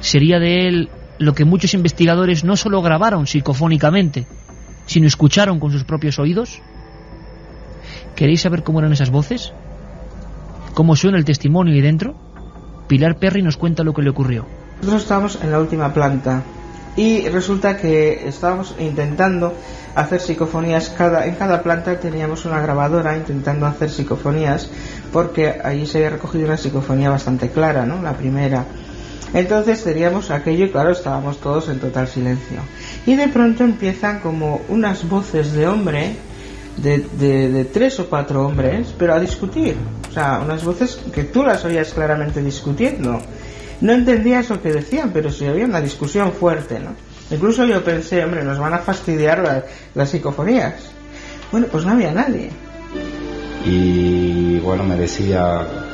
¿Sería de él lo que muchos investigadores no solo grabaron psicofónicamente, sino escucharon con sus propios oídos? ¿Queréis saber cómo eran esas voces? ¿Cómo suena el testimonio ahí dentro? Pilar Perry nos cuenta lo que le ocurrió. Nosotros estábamos en la última planta y resulta que estábamos intentando hacer psicofonías. En cada planta teníamos una grabadora intentando hacer psicofonías, porque allí se había recogido una psicofonía bastante clara, ¿no? La primera. Entonces teníamos aquello y claro, estábamos todos en total silencio. Y de pronto empiezan como unas voces de hombre, de 3 o 4 hombres, pero a discutir. O sea, unas voces que tú las oías claramente discutiendo. No entendías lo que decían, pero sí había una discusión fuerte, ¿no? Incluso yo pensé, hombre, nos van a fastidiar las psicofonías. Bueno, pues no había nadie. Y bueno, me decía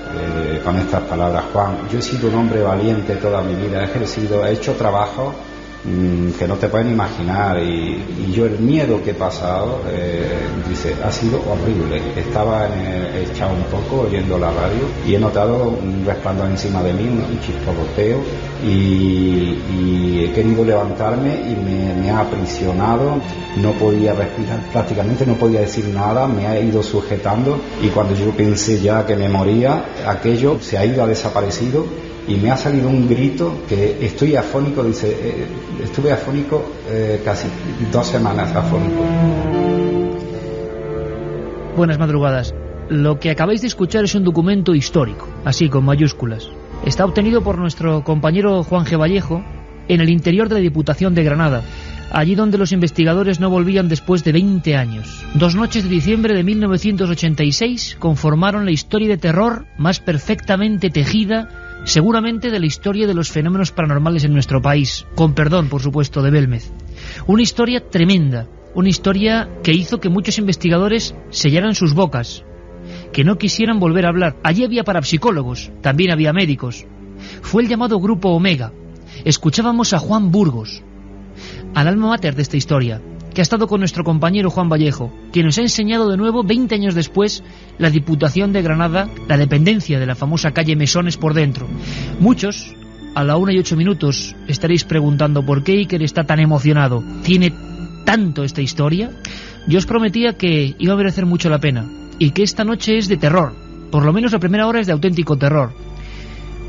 con estas palabras: Juan, yo he sido un hombre valiente toda mi vida, he hecho trabajo que no te pueden imaginar, y yo el miedo que he pasado, dice, ha sido horrible. Estaba echado un poco oyendo la radio y he notado un resplandor encima de mí, un chisporroteo, y he querido levantarme y me ha aprisionado. No podía respirar prácticamente, no podía decir nada, me ha ido sujetando, y cuando yo pensé ya que me moría, aquello se ha ido, ha desaparecido, y me ha salido un grito que estoy afónico. Dice, estuve afónico casi 2 semanas afónico. Buenas madrugadas. Lo que acabáis de escuchar es un documento histórico, así con mayúsculas. Está obtenido por nuestro compañero Juan G. Vallejo en el interior de la Diputación de Granada, allí donde los investigadores no volvían después de 20 años. 2 noches de diciembre de 1986 conformaron la historia de terror más perfectamente tejida, seguramente, de la historia de los fenómenos paranormales en nuestro país, con perdón, por supuesto, de Belmez. Una historia tremenda, una historia que hizo que muchos investigadores sellaran sus bocas, que no quisieran volver a hablar. Allí había parapsicólogos, también había médicos. Fue el llamado Grupo Omega. Escuchábamos a Juan Burgos, al alma mater de esta historia, que ha estado con nuestro compañero Juan Vallejo, que nos ha enseñado de nuevo, 20 años después, la Diputación de Granada, la dependencia de la famosa calle Mesones por dentro. Muchos, a la 1:08, estaréis preguntando por qué Iker está tan emocionado. ¿Tiene tanto esta historia? Yo os prometía que iba a merecer mucho la pena, y que esta noche es de terror. Por lo menos la primera hora es de auténtico terror.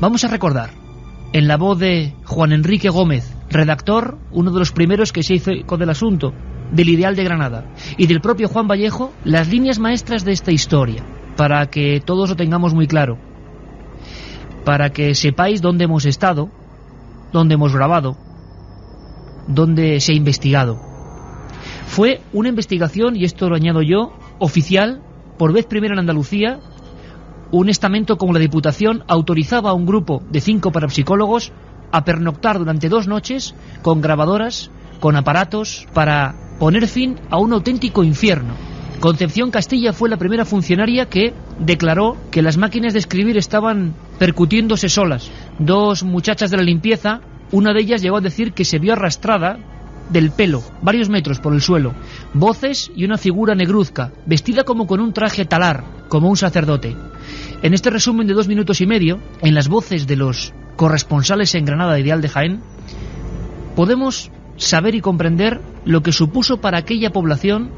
Vamos a recordar, en la voz de Juan Enrique Gómez, redactor, uno de los primeros que se hizo eco del asunto, del Ideal de Granada, y del propio Juan Vallejo, las líneas maestras de esta historia, para que todos lo tengamos muy claro, para que sepáis dónde hemos estado, dónde hemos grabado, dónde se ha investigado. Fue una investigación, y esto lo añado yo, oficial, por vez primera en Andalucía. Un estamento como la Diputación autorizaba a un grupo de 5 parapsicólogos a pernoctar durante 2 noches con grabadoras, con aparatos, para poner fin a un auténtico infierno. Concepción Castilla fue la primera funcionaria que declaró que las máquinas de escribir estaban percutiéndose solas. 2 muchachas de la limpieza, una de ellas llegó a decir que se vio arrastrada del pelo, varios metros por el suelo. Voces y una figura negruzca, vestida como con un traje talar, como un sacerdote. En este resumen de 2 minutos y medio, en las voces de los corresponsales en Granada Ideal de Jaén, podemos saber y comprender lo que supuso para aquella población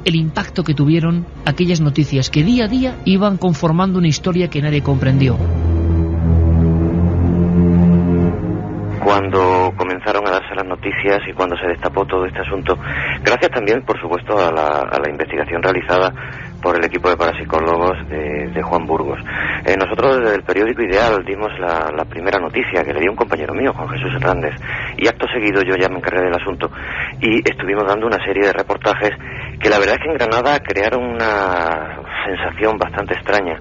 el impacto que tuvieron aquellas noticias que día a día iban conformando una historia que nadie comprendió. Cuando comenzaron a darse las noticias y cuando se destapó todo este asunto, gracias también, por supuesto, a la investigación realizada por el equipo de parapsicólogos de Juan Burgos. Nosotros desde el periódico Ideal dimos la primera noticia que le dio un compañero mío, Juan Jesús Hernández, y acto seguido yo ya me encargué del asunto y estuvimos dando una serie de reportajes que la verdad es que en Granada crearon una sensación bastante extraña.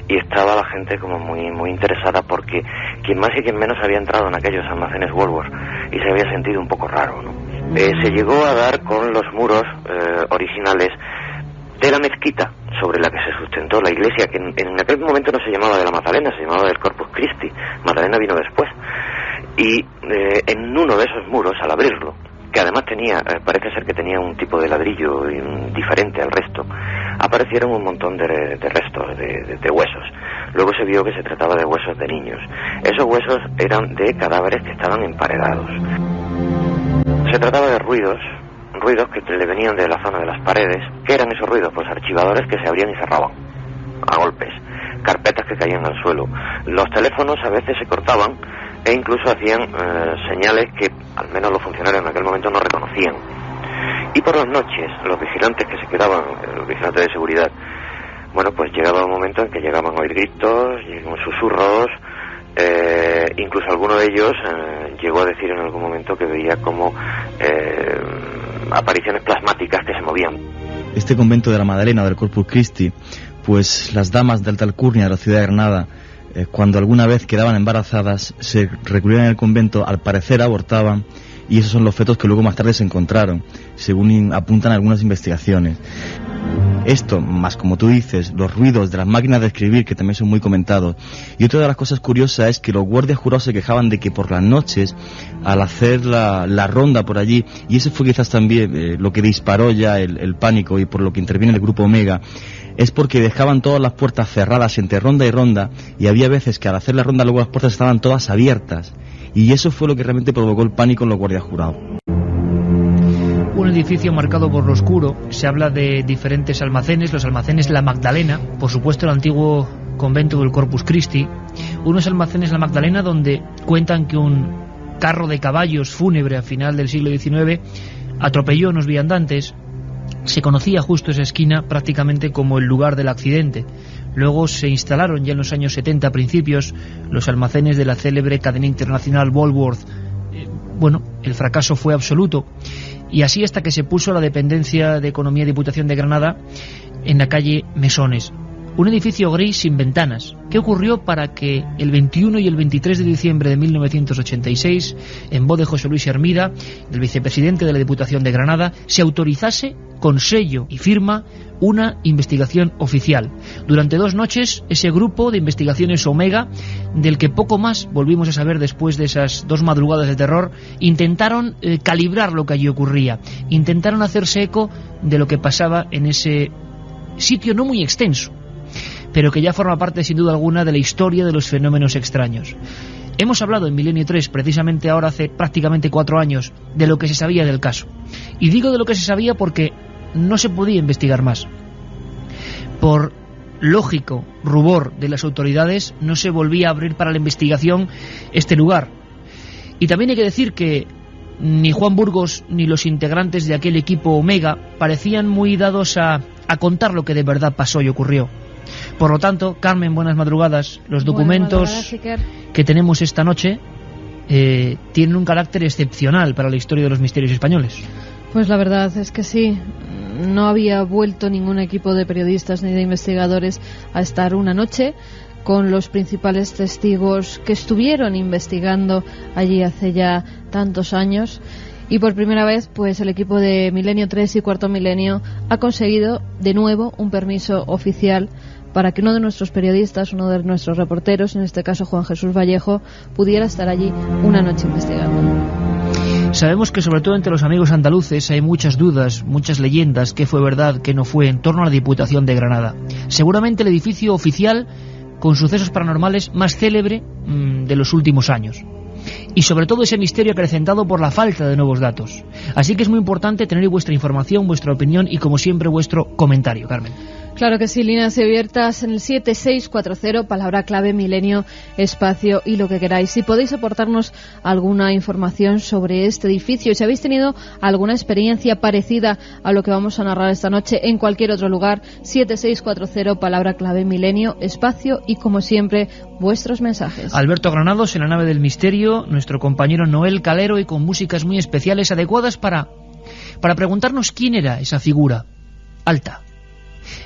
Y estaba la gente como muy interesada, porque quien más y quien menos había entrado en aquellos almacenes Woolworth y se había sentido un poco raro, ¿no? Se llegó a dar con los muros originales de la mezquita sobre la que se sustentó la iglesia, que en aquel momento no se llamaba de la Magdalena, se llamaba del Corpus Christi. Magdalena vino después. Y en uno de esos muros, al abrirlo, que además tenía, parece ser que tenía un tipo de ladrillo diferente al resto, aparecieron un montón de restos, de huesos. Luego se vio que se trataba de huesos de niños. Esos huesos eran de cadáveres que estaban emparedados. Se trataba de ruidos que le venían de la zona de las paredes. ¿Qué eran esos ruidos? Pues archivadores que se abrían y cerraban a golpes, carpetas que caían al suelo. Los teléfonos a veces se cortaban e incluso hacían señales que al menos los funcionarios en aquel momento no reconocían. Y por las noches, los vigilantes que se quedaban, los vigilantes de seguridad, bueno, pues llegaba un momento en que llegaban a oír gritos, susurros, incluso alguno de ellos llegó a decir en algún momento que veía como apariciones plasmáticas que se movían. Este convento de la Magdalena del Corpus Christi, pues las damas de alta alcurnia de la ciudad de Granada, cuando alguna vez quedaban embarazadas, se recluían en el convento, al parecer abortaban, y esos son los fetos que luego más tarde se encontraron, según apuntan algunas investigaciones. Esto, más como tú dices, los ruidos de las máquinas de escribir, que también son muy comentados. Y otra de las cosas curiosas es que los guardias jurados se quejaban de que por las noches, al hacer la ronda por allí, y eso fue quizás también lo que disparó ya el pánico y por lo que interviene el grupo Omega, es porque dejaban todas las puertas cerradas entre ronda y ronda, y había veces que al hacer la ronda luego las puertas estaban todas abiertas, y eso fue lo que realmente provocó el pánico en los guardias jurados. Un edificio marcado por lo oscuro. Se habla de diferentes almacenes, los almacenes La Magdalena, por supuesto el antiguo convento del Corpus Christi, unos almacenes La Magdalena donde cuentan que un carro de caballos fúnebre a final del siglo XIX atropelló a unos viandantes. Se conocía justo esa esquina prácticamente como el lugar del accidente. Luego se instalaron ya en los años 70 principios los almacenes de la célebre cadena internacional Woolworth. Bueno, el fracaso fue absoluto. Y así hasta que se puso la dependencia de Economía y Diputación de Granada en la calle Mesones. Un edificio gris sin ventanas. ¿Qué ocurrió para que el 21 y el 23 de diciembre de 1986, en voz de José Luis Hermida, el vicepresidente de la Diputación de Granada, se autorizase con sello y firma una investigación oficial? Durante 2 noches, ese grupo de investigaciones Omega, del que poco más volvimos a saber después de esas 2 madrugadas de terror, intentaron calibrar lo que allí ocurría, intentaron hacerse eco de lo que pasaba en ese sitio no muy extenso, pero que ya forma parte sin duda alguna de la historia de los fenómenos extraños. Hemos hablado en Milenio 3, precisamente ahora hace prácticamente 4 años, de lo que se sabía del caso. Y digo de lo que se sabía porque no se podía investigar más. Por lógico rubor de las autoridades, no se volvía a abrir para la investigación este lugar. Y también hay que decir que ni Juan Burgos ni los integrantes de aquel equipo Omega parecían muy dados a contar lo que de verdad pasó y ocurrió. Por lo tanto, Carmen, buenas madrugadas. Los documentos que tenemos esta noche tienen un carácter excepcional para la historia de los misterios españoles. Pues la verdad es que sí. No había vuelto ningún equipo de periodistas ni de investigadores a estar una noche con los principales testigos que estuvieron investigando allí hace ya tantos años. Y por primera vez, pues el equipo de Milenio 3 y Cuarto Milenio ha conseguido de nuevo un permiso oficial para que uno de nuestros periodistas, uno de nuestros reporteros, en este caso Juan Jesús Vallejo, pudiera estar allí una noche investigando. Sabemos que sobre todo entre los amigos andaluces hay muchas dudas, muchas leyendas, qué fue verdad, qué no fue, en torno a la Diputación de Granada. Seguramente el edificio oficial con sucesos paranormales más célebre de los últimos años. Y sobre todo ese misterio acrecentado por la falta de nuevos datos. Así que es muy importante tener vuestra información, vuestra opinión y, como siempre, vuestro comentario, Carmen. Claro que sí, líneas abiertas en el 7640, palabra clave Milenio, espacio y lo que queráis. Si podéis aportarnos alguna información sobre este edificio, si habéis tenido alguna experiencia parecida a lo que vamos a narrar esta noche en cualquier otro lugar, 7640, palabra clave Milenio, espacio y, como siempre, vuestros mensajes. Alberto Granados en la nave del misterio, nuestro compañero Noel Calero, y con músicas muy especiales adecuadas para preguntarnos quién era esa figura alta.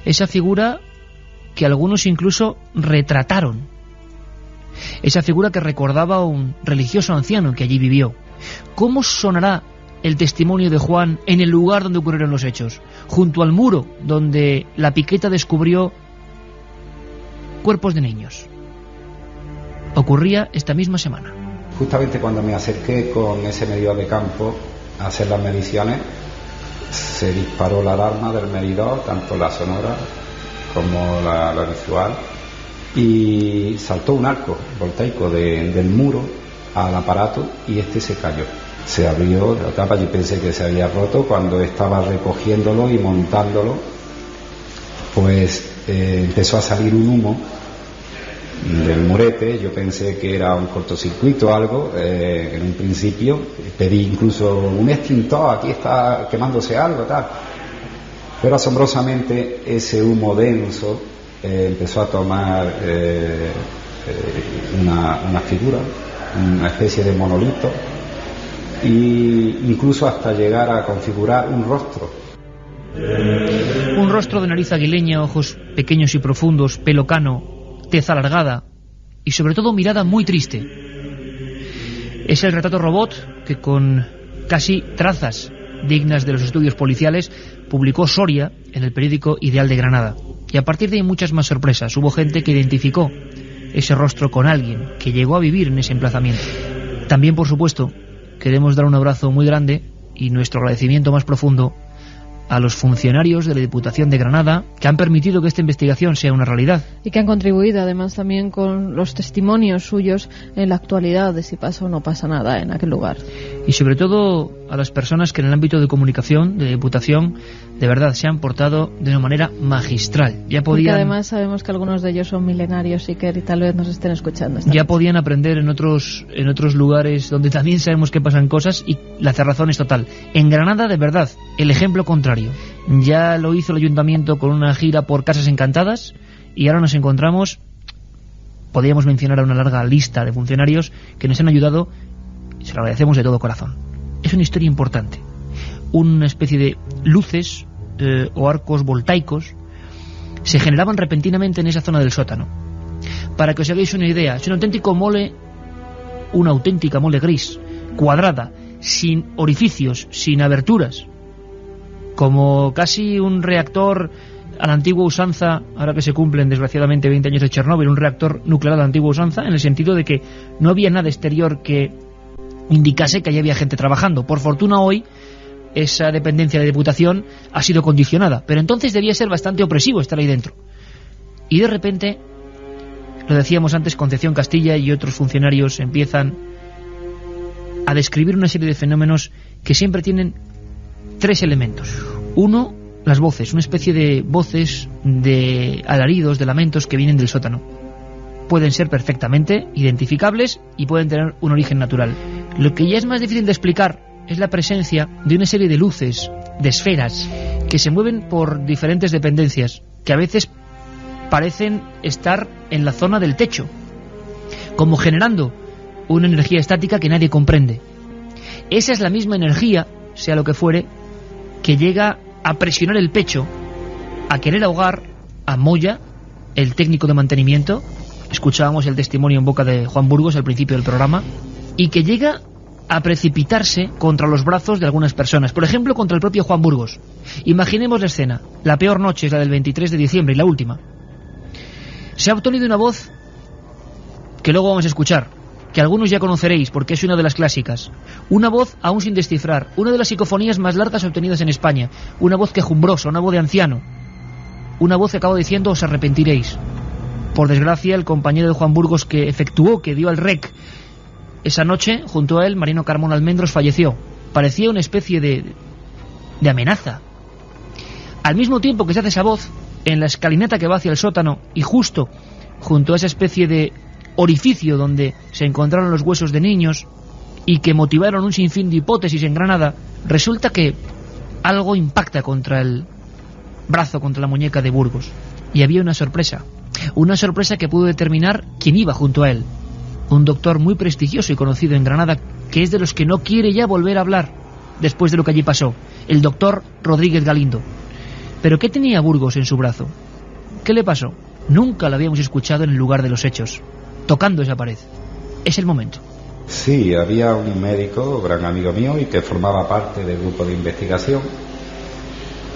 Esa figura que algunos incluso retrataron. Esa figura que recordaba a un religioso anciano que allí vivió. ¿Cómo sonará el testimonio de Juan en el lugar donde ocurrieron los hechos? Junto al muro donde la piqueta descubrió cuerpos de niños. Ocurría esta misma semana. Justamente cuando me acerqué con ese medio de campo a hacer las mediciones, se disparó la alarma del medidor, tanto la sonora como la visual, y saltó un arco voltaico del muro al aparato y este se cayó. Se abrió la tapa, yo pensé que se había roto. Cuando estaba recogiéndolo y montándolo, pues empezó a salir un humo del murete. Yo pensé que era un cortocircuito o algo, en un principio pedí incluso un extintor, aquí está quemándose algo, tal, pero asombrosamente ese humo denso empezó a tomar una figura, una especie de monolito, e incluso hasta llegar a configurar un rostro. Un rostro de nariz aguileña, ojos pequeños y profundos, pelo cano, tez alargada y sobre todo mirada muy triste. Es el retrato robot que, con casi trazas dignas de los estudios policiales, publicó Soria en el periódico Ideal de Granada. Y a partir de ahí muchas más sorpresas. Hubo gente que identificó ese rostro con alguien que llegó a vivir en ese emplazamiento. También, por supuesto, queremos dar un abrazo muy grande y nuestro agradecimiento más profundo a los funcionarios de la Diputación de Granada que han permitido que esta investigación sea una realidad. Y que han contribuido además también con los testimonios suyos en la actualidad de si pasa o no pasa nada en aquel lugar. Y sobre todo a las personas que en el ámbito de comunicación de la Diputación de verdad se han portado de una manera magistral. Ya podían, porque además sabemos que algunos de ellos son milenarios y que tal vez nos estén escuchando. Ya podían aprender en otros lugares donde también sabemos que pasan cosas, y la cerrazón es total. En Granada, de verdad, el ejemplo contrario. Ya lo hizo el ayuntamiento con una gira por casas encantadas y ahora nos encontramos, podríamos mencionar a una larga lista de funcionarios que nos han ayudado, y se lo agradecemos de todo corazón. Es una historia importante, una especie de luces o arcos voltaicos se generaban repentinamente en esa zona del sótano. Para que os hagáis una idea, es un auténtico mole, una auténtica mole gris, cuadrada, sin orificios, sin aberturas, como casi un reactor a la antigua usanza, ahora que se cumplen desgraciadamente 20 años de Chernóbil, un reactor nuclear a la antigua usanza, en el sentido de que no había nada exterior que indicase que allí había gente trabajando. Por fortuna hoy esa dependencia de Diputación ha sido condicionada, pero entonces debía ser bastante opresivo estar ahí dentro. Y de repente, lo decíamos antes, Concepción Castilla y otros funcionarios empiezan a describir una serie de fenómenos que siempre tienen tres elementos. Uno, las voces, una especie de voces, de alaridos, de lamentos que vienen del sótano. Pueden ser perfectamente identificables y pueden tener un origen natural. Lo que ya es más difícil de explicar es la presencia de una serie de luces, de esferas, que se mueven por diferentes dependencias, que a veces parecen estar en la zona del techo, como generando una energía estática que nadie comprende. Esa es la misma energía, sea lo que fuere, que llega a presionar el pecho, a querer ahogar a Moya, el técnico de mantenimiento. Escuchábamos el testimonio en boca de Juan Burgos al principio del programa, y que llega a precipitarse contra los brazos de algunas personas, por ejemplo contra el propio Juan Burgos. Imaginemos la escena. La peor noche es la del 23 de diciembre y la última. Se ha obtenido una voz que luego vamos a escuchar, que algunos ya conoceréis porque es una de las clásicas. Una voz aún sin descifrar, una de las psicofonías más largas obtenidas en España, una voz quejumbrosa, una voz de anciano, una voz que acabo diciendo os arrepentiréis. Por desgracia, el compañero de Juan Burgos que dio el rec esa noche, junto a él, Mariano Carmona Almendros, falleció. Parecía una especie de amenaza. Al mismo tiempo que se hace esa voz, en la escalinata que va hacia el sótano, y justo junto a esa especie de orificio donde se encontraron los huesos de niños y que motivaron un sinfín de hipótesis en Granada, resulta que algo impacta contra el brazo, contra la muñeca de Burgos. Y había una sorpresa que pudo determinar quién iba junto a él. Un doctor muy prestigioso y conocido en Granada, que es de los que no quiere ya volver a hablar después de lo que allí pasó, el doctor Rodríguez Galindo. ¿Pero qué tenía Burgos en su brazo? ¿Qué le pasó? Nunca lo habíamos escuchado en el lugar de los hechos, tocando esa pared. Es el momento. Sí, había un médico, gran amigo mío, y que formaba parte del grupo de investigación.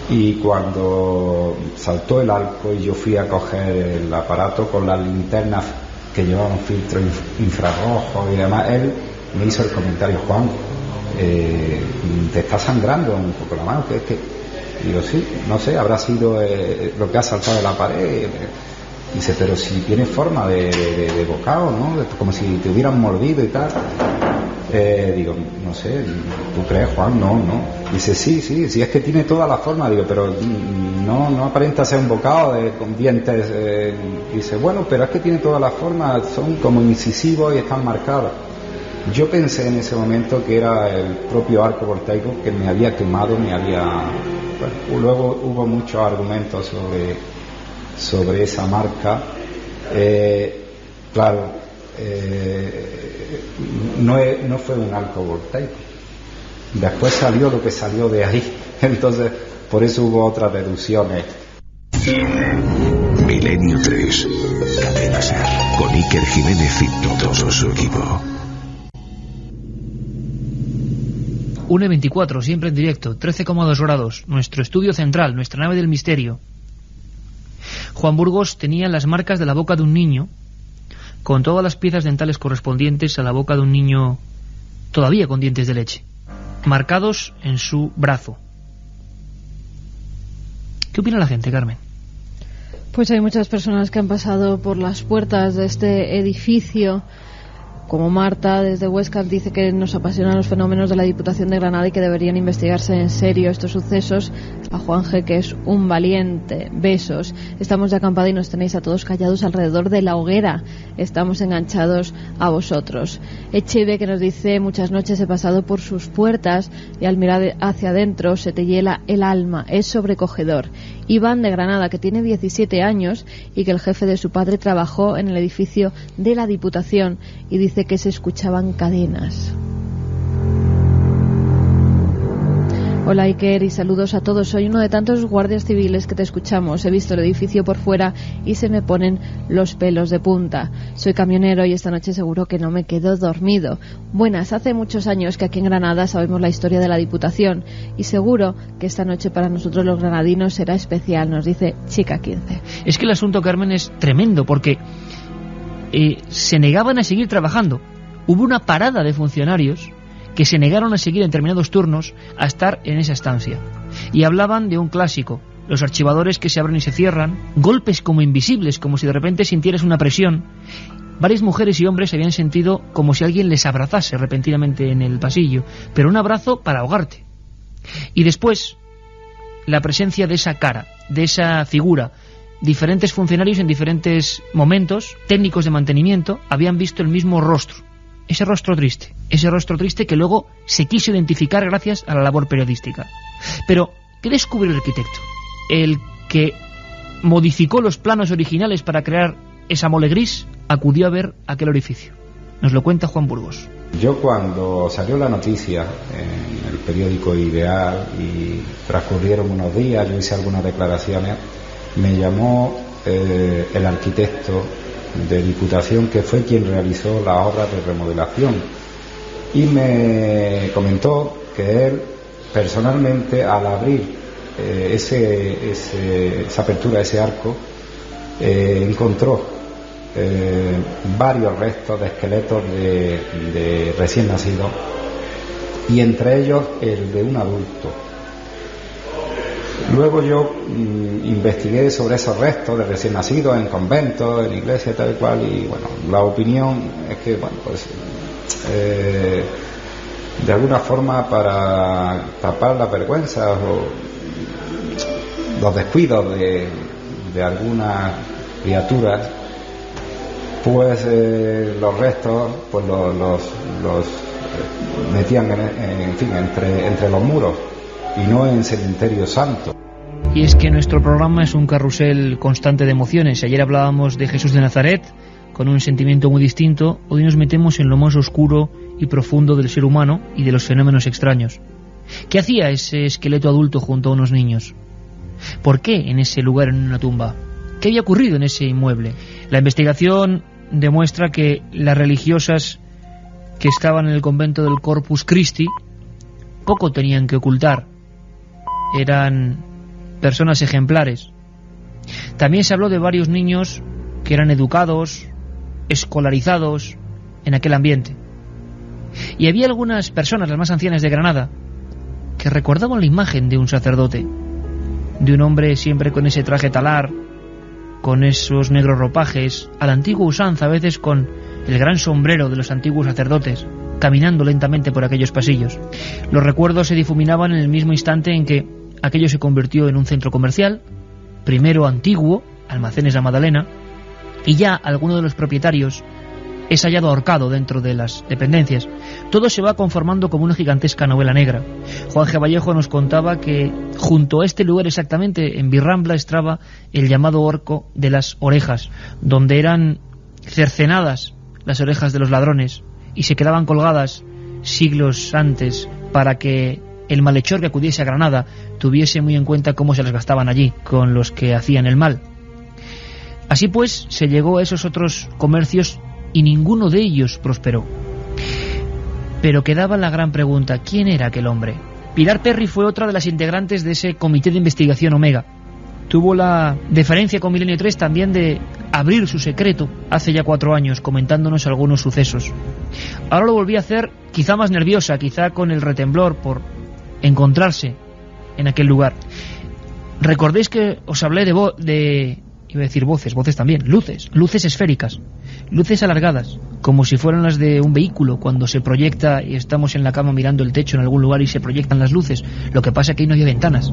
Y cuando saltó el arco y yo fui a coger el aparato con las linternas que llevaban filtro infrarrojo y demás, él me hizo el comentario: Juan, te está sangrando un poco la mano, que es que, digo, sí, no sé, habrá sido lo que ha saltado de la pared. Dice, pero si tiene forma de bocado, ¿no? Como si te hubieran mordido y tal. Digo, no sé, ¿tú crees, Juan? No. Dice, sí, es que tiene toda la forma. Digo, pero no aparenta ser un bocado con dientes. Dice, bueno, pero es que tiene toda la forma, son como incisivos y están marcados. Yo pensé en ese momento que era el propio arco voltaico que me había quemado, Bueno, luego hubo muchos argumentos sobre esa marca. Claro, no fue un arco voltaico. Después salió lo que salió de ahí. Entonces, por eso hubo otras deducciones. Milenio 3, Cadena SER, con Iker Jiménez y todo su equipo. 1:24, siempre en directo, 13,2 grados, nuestro estudio central, nuestra nave del misterio. Juan Burgos tenía las marcas de la boca de un niño, con todas las piezas dentales correspondientes a la boca de un niño todavía con dientes de leche, marcados en su brazo. ¿Qué opina la gente, Carmen? Pues hay muchas personas que han pasado por las puertas de este edificio, como Marta desde Huesca dice que nos apasionan los fenómenos de la Diputación de Granada y que deberían investigarse en serio estos sucesos. A Juan G, que es un valiente. Besos. Estamos de acampada y nos tenéis a todos callados alrededor de la hoguera. Estamos enganchados a vosotros. Echeve, que nos dice, muchas noches he pasado por sus puertas y al mirar hacia adentro se te hiela el alma. Es sobrecogedor. Iván de Granada, que tiene 17 años y que el jefe de su padre trabajó en el edificio de la Diputación y dice que se escuchaban cadenas. Hola Iker y saludos a todos. Soy uno de tantos guardias civiles que te escuchamos. He visto el edificio por fuera y se me ponen los pelos de punta. Soy camionero y esta noche seguro que no me quedo dormido. Buenas, hace muchos años que aquí en Granada sabemos la historia de la Diputación y seguro que esta noche para nosotros los granadinos será especial, nos dice Chica 15. Es que el asunto, Carmen, es tremendo porque se negaban a seguir trabajando. Hubo una parada de funcionarios que se negaron a seguir en determinados turnos a estar en esa estancia. Y hablaban de un clásico, los archivadores que se abren y se cierran, golpes como invisibles, como si de repente sintieras una presión. Varias mujeres y hombres habían sentido como si alguien les abrazase repentinamente en el pasillo, pero un abrazo para ahogarte. Y después, la presencia de esa cara, de esa figura. Diferentes funcionarios en diferentes momentos, técnicos de mantenimiento, habían visto el mismo rostro. Ese rostro triste que luego se quiso identificar gracias a la labor periodística. Pero, ¿qué descubrió el arquitecto? El que modificó los planos originales para crear esa mole gris, acudió a ver aquel orificio. Nos lo cuenta Juan Burgos. Yo cuando salió la noticia en el periódico Ideal y transcurrieron unos días, yo hice algunas declaraciones, me llamó el arquitecto de Diputación, que fue quien realizó las obras de remodelación, y me comentó que él personalmente, al abrir esa apertura, ese arco, encontró varios restos de esqueletos de recién nacidos, y entre ellos el de un adulto. Luego yo investigué sobre esos restos de recién nacidos en conventos, en iglesias, tal y cual, y bueno, la opinión es que, bueno, pues de alguna forma, para tapar las vergüenzas o los descuidos de algunas criaturas, pues los restos pues los metían en fin, entre los muros y no en cementerio santo. Y es que nuestro programa es un carrusel constante de emociones. Ayer hablábamos de Jesús de Nazaret con un sentimiento muy distinto. Hoy nos metemos en lo más oscuro y profundo del ser humano y de los fenómenos extraños. ¿Qué hacía ese esqueleto adulto junto a unos niños? ¿Por qué en ese lugar, en una tumba? ¿Qué había ocurrido en ese inmueble? La investigación demuestra que las religiosas que estaban en el convento del Corpus Christi poco tenían que ocultar. Eran personas ejemplares. También se habló de varios niños que eran educados, escolarizados en aquel ambiente. Y había algunas personas, las más ancianas de Granada, que recordaban la imagen de un sacerdote, de un hombre siempre con ese traje talar, con esos negros ropajes, a la antigua usanza, a veces con el gran sombrero de los antiguos sacerdotes, caminando lentamente por aquellos pasillos. Los recuerdos se difuminaban en el mismo instante en que aquello se convirtió en un centro comercial, primero antiguo, Almacenes La Madalena, y ya alguno de los propietarios es hallado ahorcado dentro de las dependencias. Todo se va conformando como una gigantesca novela negra. Juan G. Vallejo nos contaba que junto a este lugar exactamente, en Virrambla, estaba el llamado Horco de las Orejas, donde eran cercenadas las orejas de los ladrones y se quedaban colgadas siglos antes para que el malhechor que acudiese a Granada tuviese muy en cuenta cómo se las gastaban allí con los que hacían el mal. Así pues, se llegó a esos otros comercios y ninguno de ellos prosperó. Pero quedaba la gran pregunta: ¿quién era aquel hombre? Pilar Perry fue otra de las integrantes de ese comité de investigación Omega. Tuvo la deferencia con Milenio 3 también de abrir su secreto hace ya 4 años, comentándonos algunos sucesos. Ahora lo volví a hacer, quizá más nerviosa, quizá con el retemblor por encontrarse en aquel lugar. Recordéis que os hablé iba a decir voces también, luces esféricas, luces alargadas, como si fueran las de un vehículo cuando se proyecta y estamos en la cama mirando el techo en algún lugar y se proyectan las luces. Lo que pasa es que ahí no había ventanas.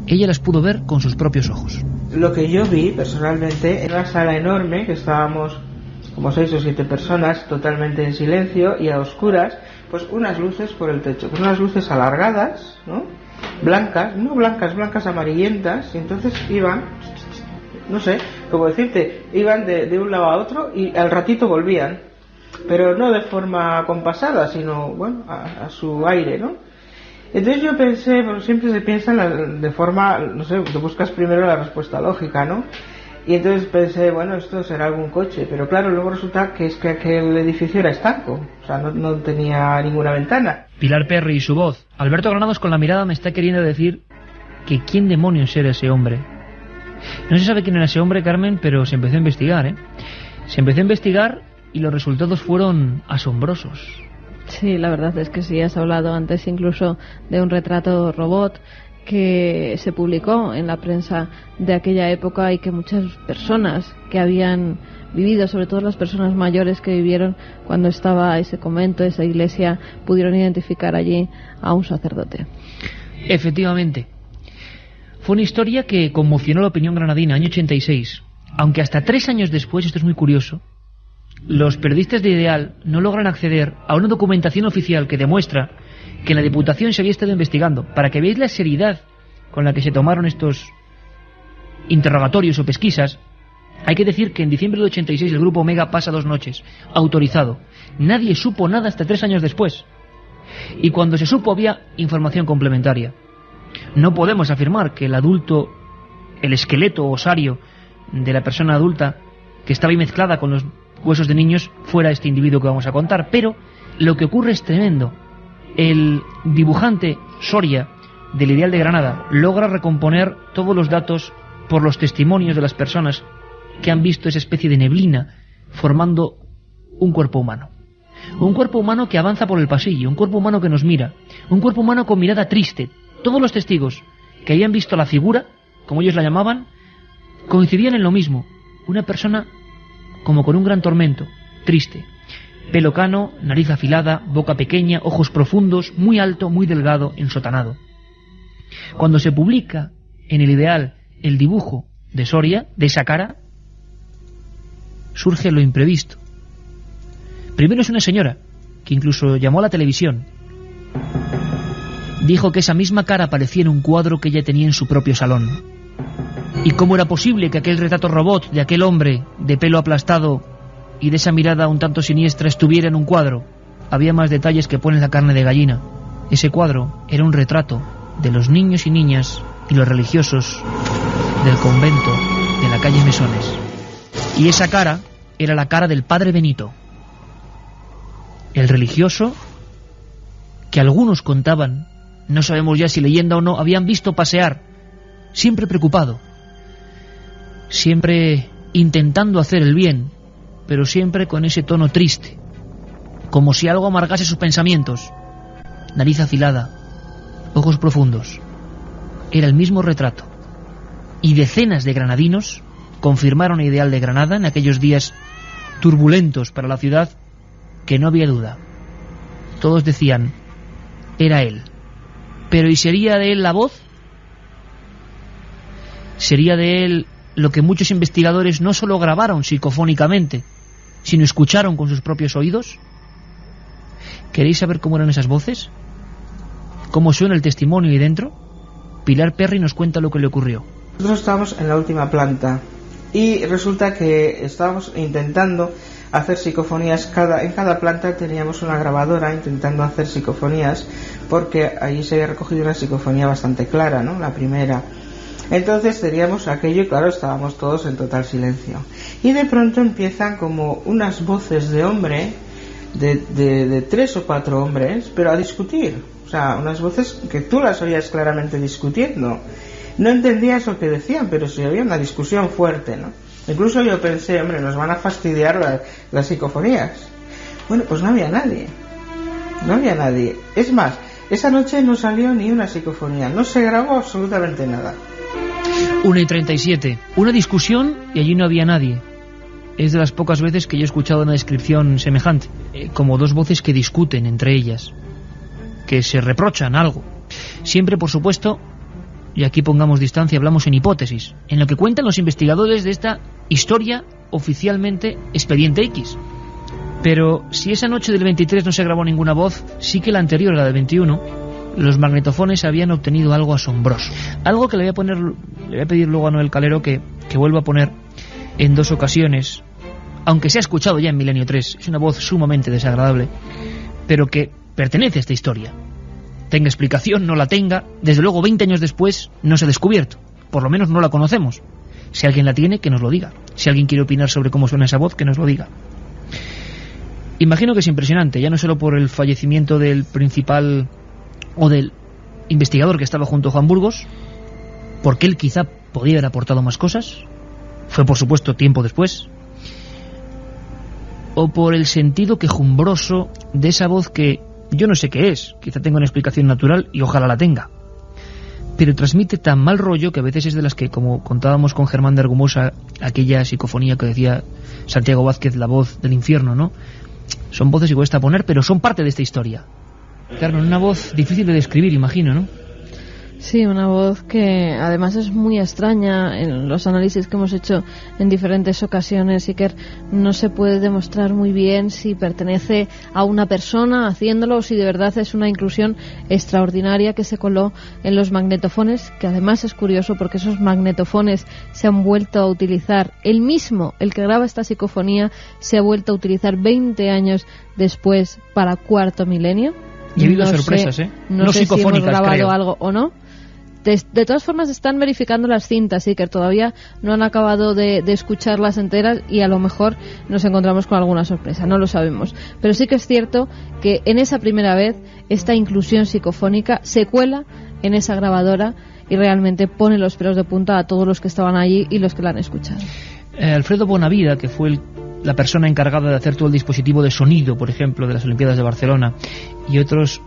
Ella las pudo ver con sus propios ojos. Lo que yo vi personalmente en una sala enorme, que estábamos como 6 o 7 personas, totalmente en silencio y a oscuras, pues unas luces por el techo, pues unas luces alargadas, ¿no? Blancas, amarillentas, y entonces iban, no sé, como decirte, iban de un lado a otro y al ratito volvían, pero no de forma compasada, sino, bueno, a su aire, ¿no? Entonces yo pensé, bueno, siempre se piensa de forma, no sé, te buscas primero la respuesta lógica, ¿no? Y entonces pensé, bueno, esto será algún coche, pero claro, luego resulta que es que aquel edificio era estanco, o sea, no tenía ninguna ventana. Pilar Perry y su voz. Alberto Granados con la mirada me está queriendo decir que quién demonios era ese hombre. No se sabe quién era ese hombre, Carmen, pero se empezó a investigar, ¿eh? Se empezó a investigar y los resultados fueron asombrosos. Sí, la verdad es que sí, has hablado antes incluso de un retrato robot que se publicó en la prensa de aquella época y que muchas personas que habían vivido, sobre todo las personas mayores que vivieron cuando estaba ese convento, esa iglesia, pudieron identificar allí a un sacerdote. Efectivamente. Fue una historia que conmocionó la opinión granadina, año 86. Aunque hasta 3 años después, esto es muy curioso, los periodistas de Ideal no logran acceder a una documentación oficial que demuestra que en la Diputación se había estado investigando. Para que veáis la seriedad con la que se tomaron estos interrogatorios o pesquisas, hay que decir que en diciembre del 86 el Grupo Omega pasa 2 noches, autorizado. Nadie supo nada hasta 3 años después. Y cuando se supo había información complementaria. No podemos afirmar que el adulto, el esqueleto osario de la persona adulta que estaba ahí mezclada con los huesos de niños fuera este individuo que vamos a contar, pero lo que ocurre es tremendo. El dibujante Soria del Ideal de Granada logra recomponer todos los datos por los testimonios de las personas que han visto esa especie de neblina formando un cuerpo humano. Un cuerpo humano que avanza por el pasillo, un cuerpo humano que nos mira, un cuerpo humano con mirada triste. Todos los testigos que habían visto la figura, como ellos la llamaban, coincidían en lo mismo. Una persona como con un gran tormento, triste. Pelo cano, nariz afilada, boca pequeña, ojos profundos, muy alto, muy delgado, ensotanado. Cuando se publica en el Ideal el dibujo de Soria, de esa cara, surge lo imprevisto. Primero es una señora, que incluso llamó a la televisión. Dijo que esa misma cara aparecía en un cuadro que ella tenía en su propio salón. ¿Y cómo era posible que aquel retrato robot de aquel hombre de pelo aplastado y de esa mirada un tanto siniestra estuviera en un cuadro? Había más detalles que ponen la carne de gallina. Ese cuadro era un retrato de los niños y niñas y los religiosos del convento de la calle Mesones. Y esa cara era la cara del padre Benito, el religioso que algunos contaban, no sabemos ya si leyenda o no, habían visto pasear, siempre preocupado, siempre intentando hacer el bien, pero siempre con ese tono triste, como si algo amargase sus pensamientos. Nariz afilada, ojos profundos. Era el mismo retrato. Y decenas de granadinos confirmaron el ideal de Granada en aquellos días turbulentos para la ciudad, que no había duda. Todos decían, era él. Pero ¿y sería de él la voz? ¿Sería de él lo que muchos investigadores no solo grabaron psicofónicamente, sino escucharon con sus propios oídos? ¿Queréis saber cómo eran esas voces? ¿Cómo suena el testimonio ahí dentro? Pilar Perry nos cuenta lo que le ocurrió. Nosotros estábamos en la última planta y resulta que estábamos intentando hacer psicofonías. En cada planta teníamos una grabadora intentando hacer psicofonías, porque allí se había recogido una psicofonía bastante clara, ¿no? La primera. Entonces teníamos aquello y claro, estábamos todos en total silencio. Y de pronto empiezan como unas voces de hombre, de 3 o 4 hombres, pero a discutir. O sea, unas voces que tú las oías claramente discutiendo. No entendías lo que decían, pero sí había una discusión fuerte, ¿no? Incluso yo pensé, hombre, nos van a fastidiar las psicofonías. Bueno, pues no había nadie. No había nadie. Es más, esa noche no salió ni una psicofonía. No se grabó absolutamente nada. 1:37. Una discusión y allí no había nadie. Es de las pocas veces que yo he escuchado una descripción semejante. Como dos voces que discuten entre ellas, que se reprochan algo. Siempre, por supuesto, y aquí pongamos distancia, hablamos en hipótesis, en lo que cuentan los investigadores de esta historia oficialmente Expediente X. Pero si esa noche del 23 no se grabó ninguna voz, sí que la anterior, la del 21, los magnetofones habían obtenido algo asombroso. Algo que le voy a pedir luego a Noel Calero que vuelva a poner en 2 ocasiones, aunque se ha escuchado ya en Milenio 3, es una voz sumamente desagradable, pero que pertenece a esta historia. Tenga explicación, no la tenga, desde luego 20 años después no se ha descubierto, por lo menos no la conocemos. Si alguien la tiene, que nos lo diga. Si alguien quiere opinar sobre cómo suena esa voz, que nos lo diga. Imagino que es impresionante, ya no solo por el fallecimiento del principal o del investigador que estaba junto a Juan Burgos, porque él quizá podía haber aportado más cosas, fue por supuesto tiempo después, o por el sentido quejumbroso de esa voz que yo no sé qué es, quizá tenga una explicación natural y ojalá la tenga, pero transmite tan mal rollo que a veces es de las que, como contábamos con Germán de Argumosa, aquella psicofonía que decía Santiago Vázquez, la voz del infierno, ¿no? Son voces que cuesta poner, pero son parte de esta historia. Claro, una voz difícil de describir, imagino, ¿no? Sí, una voz que además es muy extraña. En los análisis que hemos hecho en diferentes ocasiones, Iker, no se puede demostrar muy bien si pertenece a una persona haciéndolo o si de verdad es una inclusión extraordinaria que se coló en los magnetofones, que además es curioso porque esos magnetofones se han vuelto a utilizar. El que graba esta psicofonía, se ha vuelto a utilizar 20 años después para Cuarto Milenio. Y ha habido sorpresas, No sé si hemos grabado creo. algo o no. De todas formas están verificando las cintas, sí, que todavía no han acabado de escucharlas enteras y a lo mejor nos encontramos con alguna sorpresa, no lo sabemos. Pero sí que es cierto que en esa primera vez esta inclusión psicofónica se cuela en esa grabadora y realmente pone los pelos de punta a todos los que estaban allí y los que la han escuchado. Alfredo Bonavida, que fue la persona encargada de hacer todo el dispositivo de sonido, por ejemplo, de las Olimpiadas de Barcelona, y otros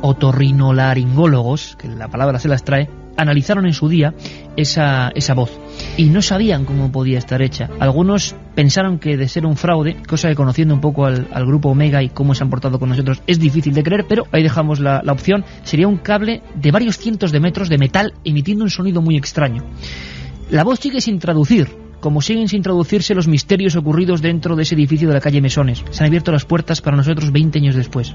otorrinolaringólogos, que la palabra se las trae, analizaron en su día esa voz y no sabían cómo podía estar hecha. Algunos pensaron que de ser un fraude, cosa que conociendo un poco al grupo Omega y cómo se han portado con nosotros es difícil de creer, pero ahí dejamos la opción. Sería un cable de varios cientos de metros de metal emitiendo un sonido muy extraño. La voz sigue sin traducir, como siguen sin traducirse los misterios ocurridos dentro de ese edificio de la calle Mesones. Se han abierto las puertas para nosotros 20 años después.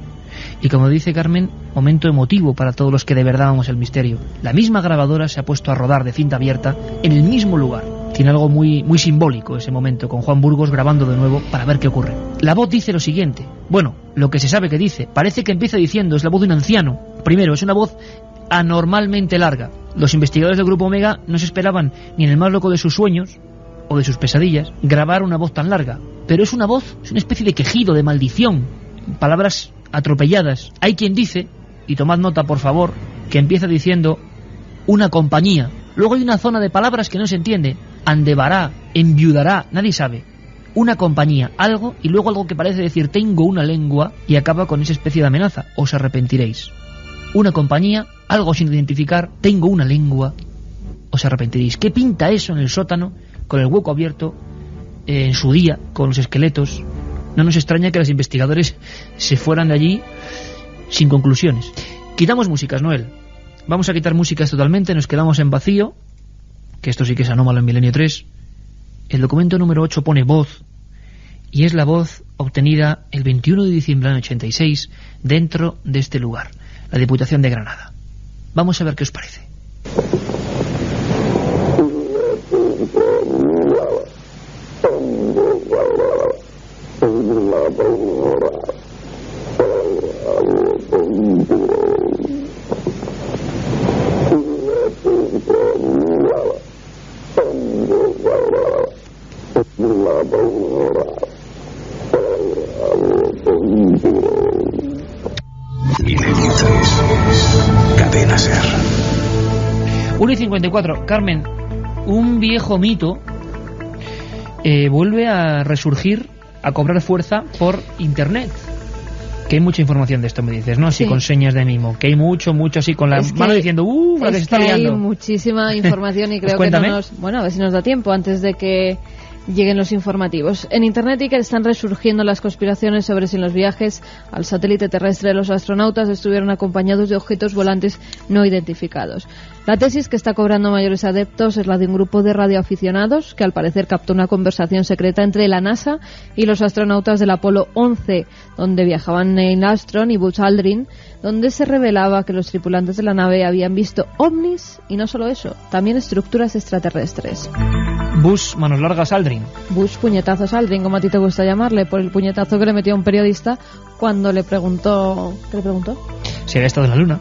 Y como dice Carmen, momento emotivo para todos los que de verdad amamos el misterio. La misma grabadora se ha puesto a rodar de cinta abierta en el mismo lugar. Tiene algo muy, muy simbólico ese momento, con Juan Burgos grabando de nuevo para ver qué ocurre. La voz dice lo siguiente. Bueno, lo que se sabe que dice. Parece que empieza diciendo, es la voz de un anciano. Primero, es una voz anormalmente larga. Los investigadores del Grupo Omega no se esperaban, ni en el más loco de sus sueños o de sus pesadillas, grabar una voz tan larga. Pero es una voz, es una especie de quejido, de maldición, palabras atropelladas. Hay quien dice, y tomad nota por favor, que empieza diciendo una compañía. Luego hay una zona de palabras que no se entiende. Andevará, enviudará, nadie sabe. una compañía, algo, y luego algo que parece decir tengo una lengua y acaba con esa especie de amenaza, os arrepentiréis. Una compañía, algo sin identificar, tengo una lengua, os arrepentiréis. ¿Qué pinta eso en el sótano, con el hueco abierto, en su día, con los esqueletos? No nos extraña que los investigadores se fueran de allí sin conclusiones. Quitamos músicas, Noel. Vamos a quitar músicas totalmente, nos quedamos en vacío, que esto sí que es anómalo en Milenio 3. El documento número 8 pone voz, y es la voz obtenida el 21 de diciembre del año 86 dentro de este lugar, la Diputación de Granada. Vamos a ver qué os parece. Milenio 3, Cadena SER. 1:54. Carmen, un viejo mito vuelve a resurgir, a cobrar fuerza por Internet. Que hay mucha información de esto, me dices, ¿no? Así sí. Con señas de mimo. Que hay mucho, así con la mano diciendo, la que se está liando. Hay muchísima información y creo que no nos... Bueno, a ver si nos da tiempo antes de que lleguen los informativos. En Internet y que están resurgiendo las conspiraciones sobre si en los viajes al satélite terrestre los astronautas estuvieron acompañados de objetos volantes no identificados. La tesis que está cobrando mayores adeptos es la de un grupo de radioaficionados que al parecer captó una conversación secreta entre la NASA y los astronautas del Apolo 11, donde viajaban Neil Armstrong y Buzz Aldrin, donde se revelaba que los tripulantes de la nave habían visto ovnis y no solo eso, también estructuras extraterrestres. Buzz manos largas Aldrin. Buzz puñetazos Aldrin, como a ti te gusta llamarle, por el puñetazo que le metió a un periodista cuando le preguntó... ¿Qué le preguntó? Si había estado en la Luna.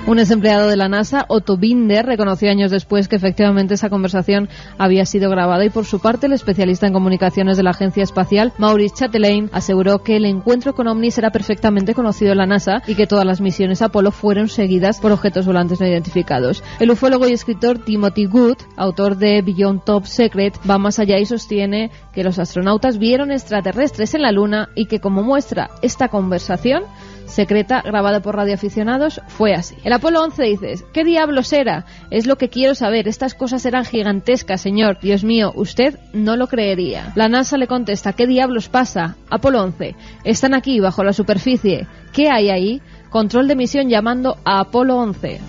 Un ex empleado de la NASA, Otto Binder, reconoció años después que efectivamente esa conversación había sido grabada y por su parte el especialista en comunicaciones de la Agencia Espacial, Maurice Chatelain, aseguró que el encuentro con ovnis era perfectamente conocido en la NASA y que todas las misiones Apolo fueron seguidas por objetos volantes no identificados. El ufólogo y escritor Timothy Good, autor de Beyond Top Secret, va más allá y sostiene que los astronautas vieron extraterrestres en la Luna y que como muestra esta conversación secreta grabada por radioaficionados fue así. El Apolo 11 dice, ¿qué diablos era? Es lo que quiero saber, estas cosas eran gigantescas, señor. Dios mío, usted no lo creería. La NASA le contesta, ¿qué diablos pasa? Apolo 11, están aquí bajo la superficie. ¿Qué hay ahí? Control de misión llamando a Apolo 11.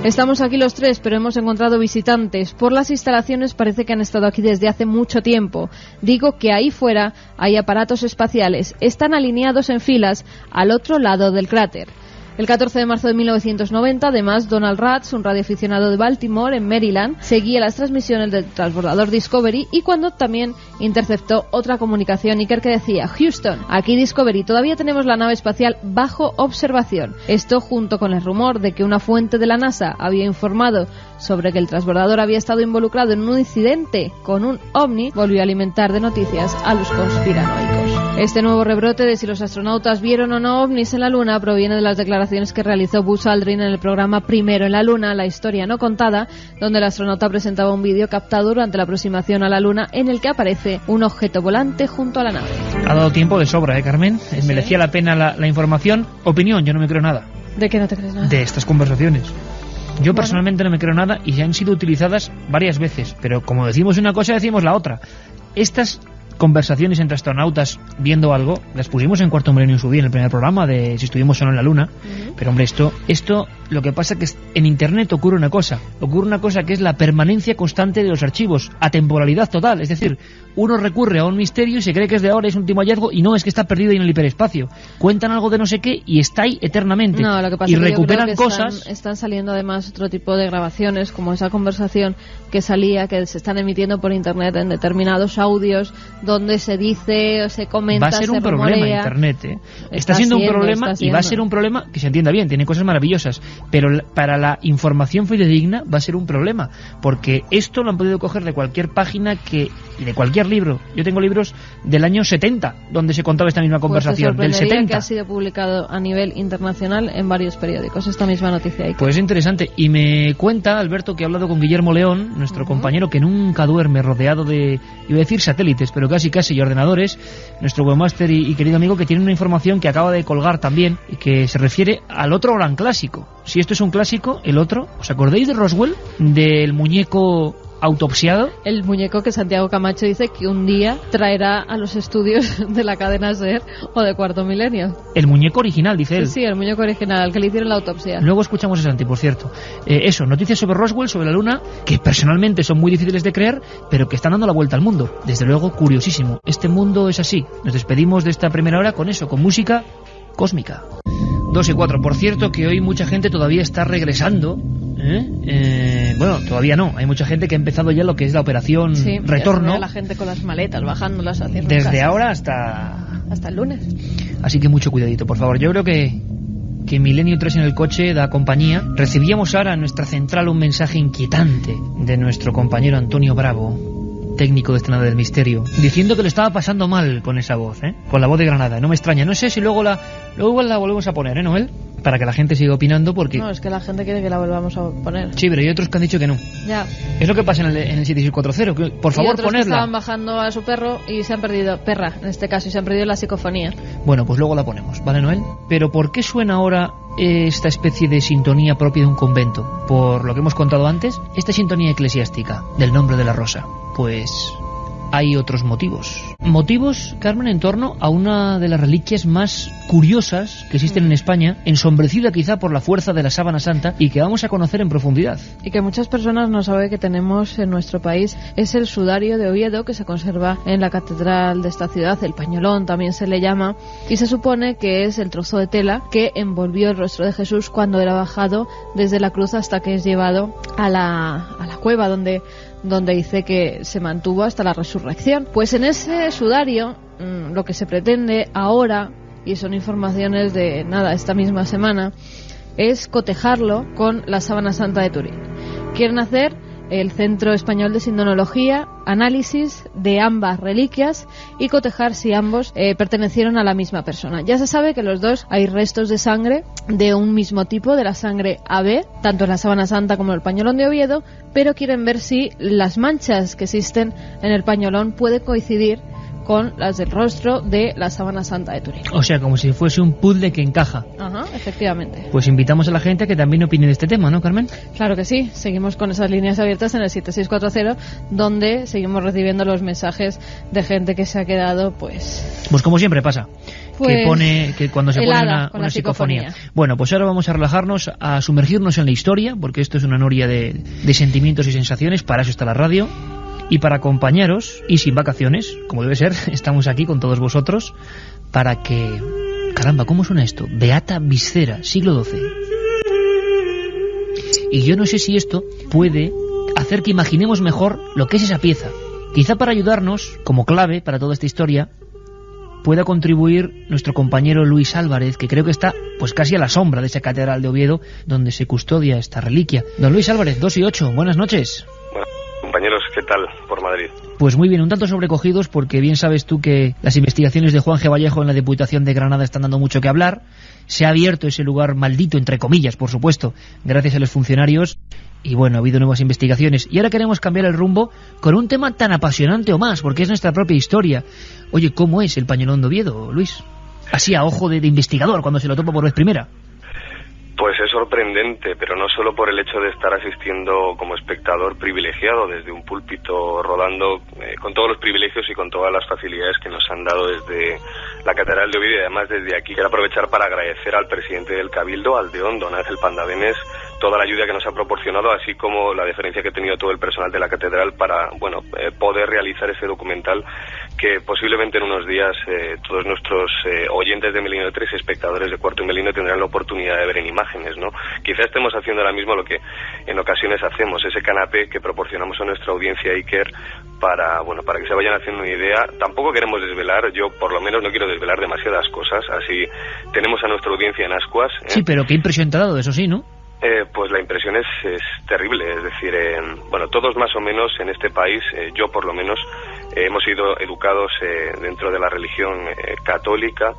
Estamos aquí los tres, pero hemos encontrado visitantes. Por las instalaciones parece que han estado aquí desde hace mucho tiempo. Digo que ahí fuera hay aparatos espaciales. Están alineados en filas al otro lado del cráter. El 14 de marzo de 1990, además, Donald Ratz, un radioaficionado de Baltimore, en Maryland, seguía las transmisiones del transbordador Discovery y cuando también interceptó otra comunicación Iker que decía, Houston, aquí Discovery, todavía tenemos la nave espacial bajo observación. Esto junto con el rumor de que una fuente de la NASA había informado sobre que el transbordador había estado involucrado en un incidente con un ovni, volvió a alimentar de noticias a los conspiranoicos. Este nuevo rebrote de si los astronautas vieron o no ovnis en la Luna proviene de las declaraciones que realizó Buzz Aldrin en el programa Primero en la Luna, la historia no contada, donde el astronauta presentaba un vídeo captado durante la aproximación a la Luna en el que aparece un objeto volante junto a la nave. Ha dado tiempo de sobra, Carmen. Sí. Merecía la pena la información. Opinión, yo no me creo nada. ¿De qué no te crees nada? De estas conversaciones. Yo personalmente no me creo nada y han sido utilizadas varias veces, pero como decimos una cosa, decimos la otra. Estas conversaciones entre astronautas viendo algo, las pusimos en Cuarto Milenio en su día, en el primer programa de si estuvimos o no en la Luna, pero hombre, esto lo que pasa es que en Internet ocurre una cosa que es la permanencia constante de los archivos, atemporalidad total, es decir, uno recurre a un misterio y se cree que es de ahora, es un último hallazgo, y no, es que está perdido ahí en el hiperespacio. Cuentan algo de no sé qué y está ahí eternamente. No, lo que pasa y es que recuperan yo creo que cosas. Están saliendo además otro tipo de grabaciones, como esa conversación que salía, que se están emitiendo por Internet en determinados audios, donde se dice, o se comenta, va a ser un se problema rumorea. Internet, Está siendo un problema y va a ser un problema que se entienda bien, tiene cosas maravillosas, pero para la información fidedigna va a ser un problema, porque esto lo han podido coger de cualquier página y de cualquier libro. Yo tengo libros del año 70 donde se contaba esta misma conversación, pues del 70. Que ha sido publicado a nivel internacional en varios periódicos esta misma noticia. Pues es interesante, y me cuenta Alberto que ha hablado con Guillermo León, nuestro compañero que nunca duerme, rodeado de, iba a decir satélites, pero casi y ordenadores, nuestro webmaster y querido amigo, que tiene una información que acaba de colgar también y que se refiere al otro gran clásico. Si esto es un clásico, el otro, ¿os acordáis de Roswell? Del muñeco autopsiado. El muñeco que Santiago Camacho dice que un día traerá a los estudios de la cadena SER o de Cuarto Milenio. El muñeco original, dice él. Sí, el muñeco original, al que le hicieron la autopsia. Luego escuchamos a Santi, por cierto. Eso, noticias sobre Roswell, sobre la Luna, que personalmente son muy difíciles de creer, pero que están dando la vuelta al mundo. Desde luego, curiosísimo. Este mundo es así. Nos despedimos de esta primera hora con eso, con música cósmica. 2 y 4. Por cierto, que hoy mucha gente todavía está regresando. Bueno, todavía no. Hay mucha gente que ha empezado ya lo que es la operación retorno. Sí, la gente con las maletas, bajándolas hacia desde casa. Ahora hasta el lunes. Así que mucho cuidadito, por favor. Yo creo que Milenio 3 en el coche da compañía. Recibíamos ahora en nuestra central un mensaje inquietante de nuestro compañero Antonio Bravo, técnico de Estrada del Misterio, diciendo que lo estaba pasando mal con esa voz, con la voz de Granada. No me extraña. No sé si luego la volvemos a poner, Noel, para que la gente siga opinando, porque... No, es que la gente quiere que la volvamos a poner. Sí, pero hay otros que han dicho que no. Ya. Es lo que pasa en el 7640. Por favor, y otros ponerla. Que estaban bajando a su perro y se han perdido, perra en este caso, y se han perdido la psicofonía. Bueno, pues luego la ponemos, ¿vale, Noel? Pero ¿por qué suena ahora esta especie de sintonía propia de un convento? Por lo que hemos contado antes, esta sintonía eclesiástica del nombre de la rosa. Pues hay otros motivos. Motivos, Carmen, en torno a una de las reliquias más curiosas que existen en España, ensombrecida quizá por la fuerza de la sábana santa, y que vamos a conocer en profundidad. Y que muchas personas no saben que tenemos en nuestro país. Es el sudario de Oviedo, que se conserva en la catedral de esta ciudad, el pañolón también se le llama, y se supone que es el trozo de tela que envolvió el rostro de Jesús cuando era bajado desde la cruz hasta que es llevado a la cueva donde dice que se mantuvo hasta la resurrección. Pues en ese sudario lo que se pretende ahora, y son informaciones de esta misma semana, es cotejarlo con la sábana santa de Turín. Quieren hacer el Centro Español de Sindonología análisis de ambas reliquias y cotejar si ambos pertenecieron a la misma persona. Ya se sabe que los dos hay restos de sangre de un mismo tipo, de la sangre AB, tanto en la sábana santa como en el pañolón de Oviedo, pero quieren ver si las manchas que existen en el pañolón pueden coincidir con las del rostro de la sábana santa de Turín. O sea, como si fuese un puzzle que encaja. Ajá, efectivamente. Pues invitamos a la gente a que también opine de este tema, ¿no, Carmen? Claro que sí. Seguimos con esas líneas abiertas en el 7640, donde seguimos recibiendo los mensajes de gente que se ha quedado, pues como siempre pasa. Que pone que cuando se pone una psicofonía. Bueno, pues ahora vamos a relajarnos, a sumergirnos en la historia, porque esto es una noria de sentimientos y sensaciones. Para eso está la radio. Y para acompañaros, y sin vacaciones, como debe ser, estamos aquí con todos vosotros para que... Caramba, ¿cómo suena esto? Beata Viscera, siglo XII. Y yo no sé si esto puede hacer que imaginemos mejor lo que es esa pieza. Quizá para ayudarnos, como clave para toda esta historia, pueda contribuir nuestro compañero Luis Álvarez, que creo que está pues casi a la sombra de esa catedral de Oviedo donde se custodia esta reliquia. Don Luis Álvarez, 2 y 8, buenas noches. Compañeros, ¿qué tal por Madrid? Pues muy bien, un tanto sobrecogidos porque bien sabes tú que las investigaciones de Juan G. Vallejo en la Diputación de Granada están dando mucho que hablar. Se ha abierto ese lugar maldito, entre comillas, por supuesto, gracias a los funcionarios. Y bueno, ha habido nuevas investigaciones. Y ahora queremos cambiar el rumbo con un tema tan apasionante o más, porque es nuestra propia historia. Oye, ¿cómo es el pañolón de Oviedo, Luis? Así a ojo de investigador cuando se lo topa por vez primera. Pues es sorprendente, pero no solo por el hecho de estar asistiendo como espectador privilegiado desde un púlpito rodando con todos los privilegios y con todas las facilidades que nos han dado desde la Catedral de Oviedo, y además desde aquí quiero aprovechar para agradecer al presidente del Cabildo, al Deón, don Ángel Pandavenes, toda la ayuda que nos ha proporcionado, así como la deferencia que ha tenido todo el personal de la Catedral para poder realizar ese documental que posiblemente en unos días todos nuestros oyentes de Milenio 3 y espectadores de Cuarto Milenio tendrán la oportunidad de ver en imágenes, ¿no? Quizá estemos haciendo ahora mismo lo que en ocasiones hacemos, ese canapé que proporcionamos a nuestra audiencia Iker para que se vayan haciendo una idea. Tampoco queremos desvelar, yo por lo menos no quiero desvelar demasiadas cosas, así tenemos a nuestra audiencia en ascuas. Sí, pero qué impresión te ha dado, eso sí, ¿no? Pues la impresión es terrible, es decir, bueno, todos más o menos en este país, yo por lo menos, hemos sido educados dentro de la religión católica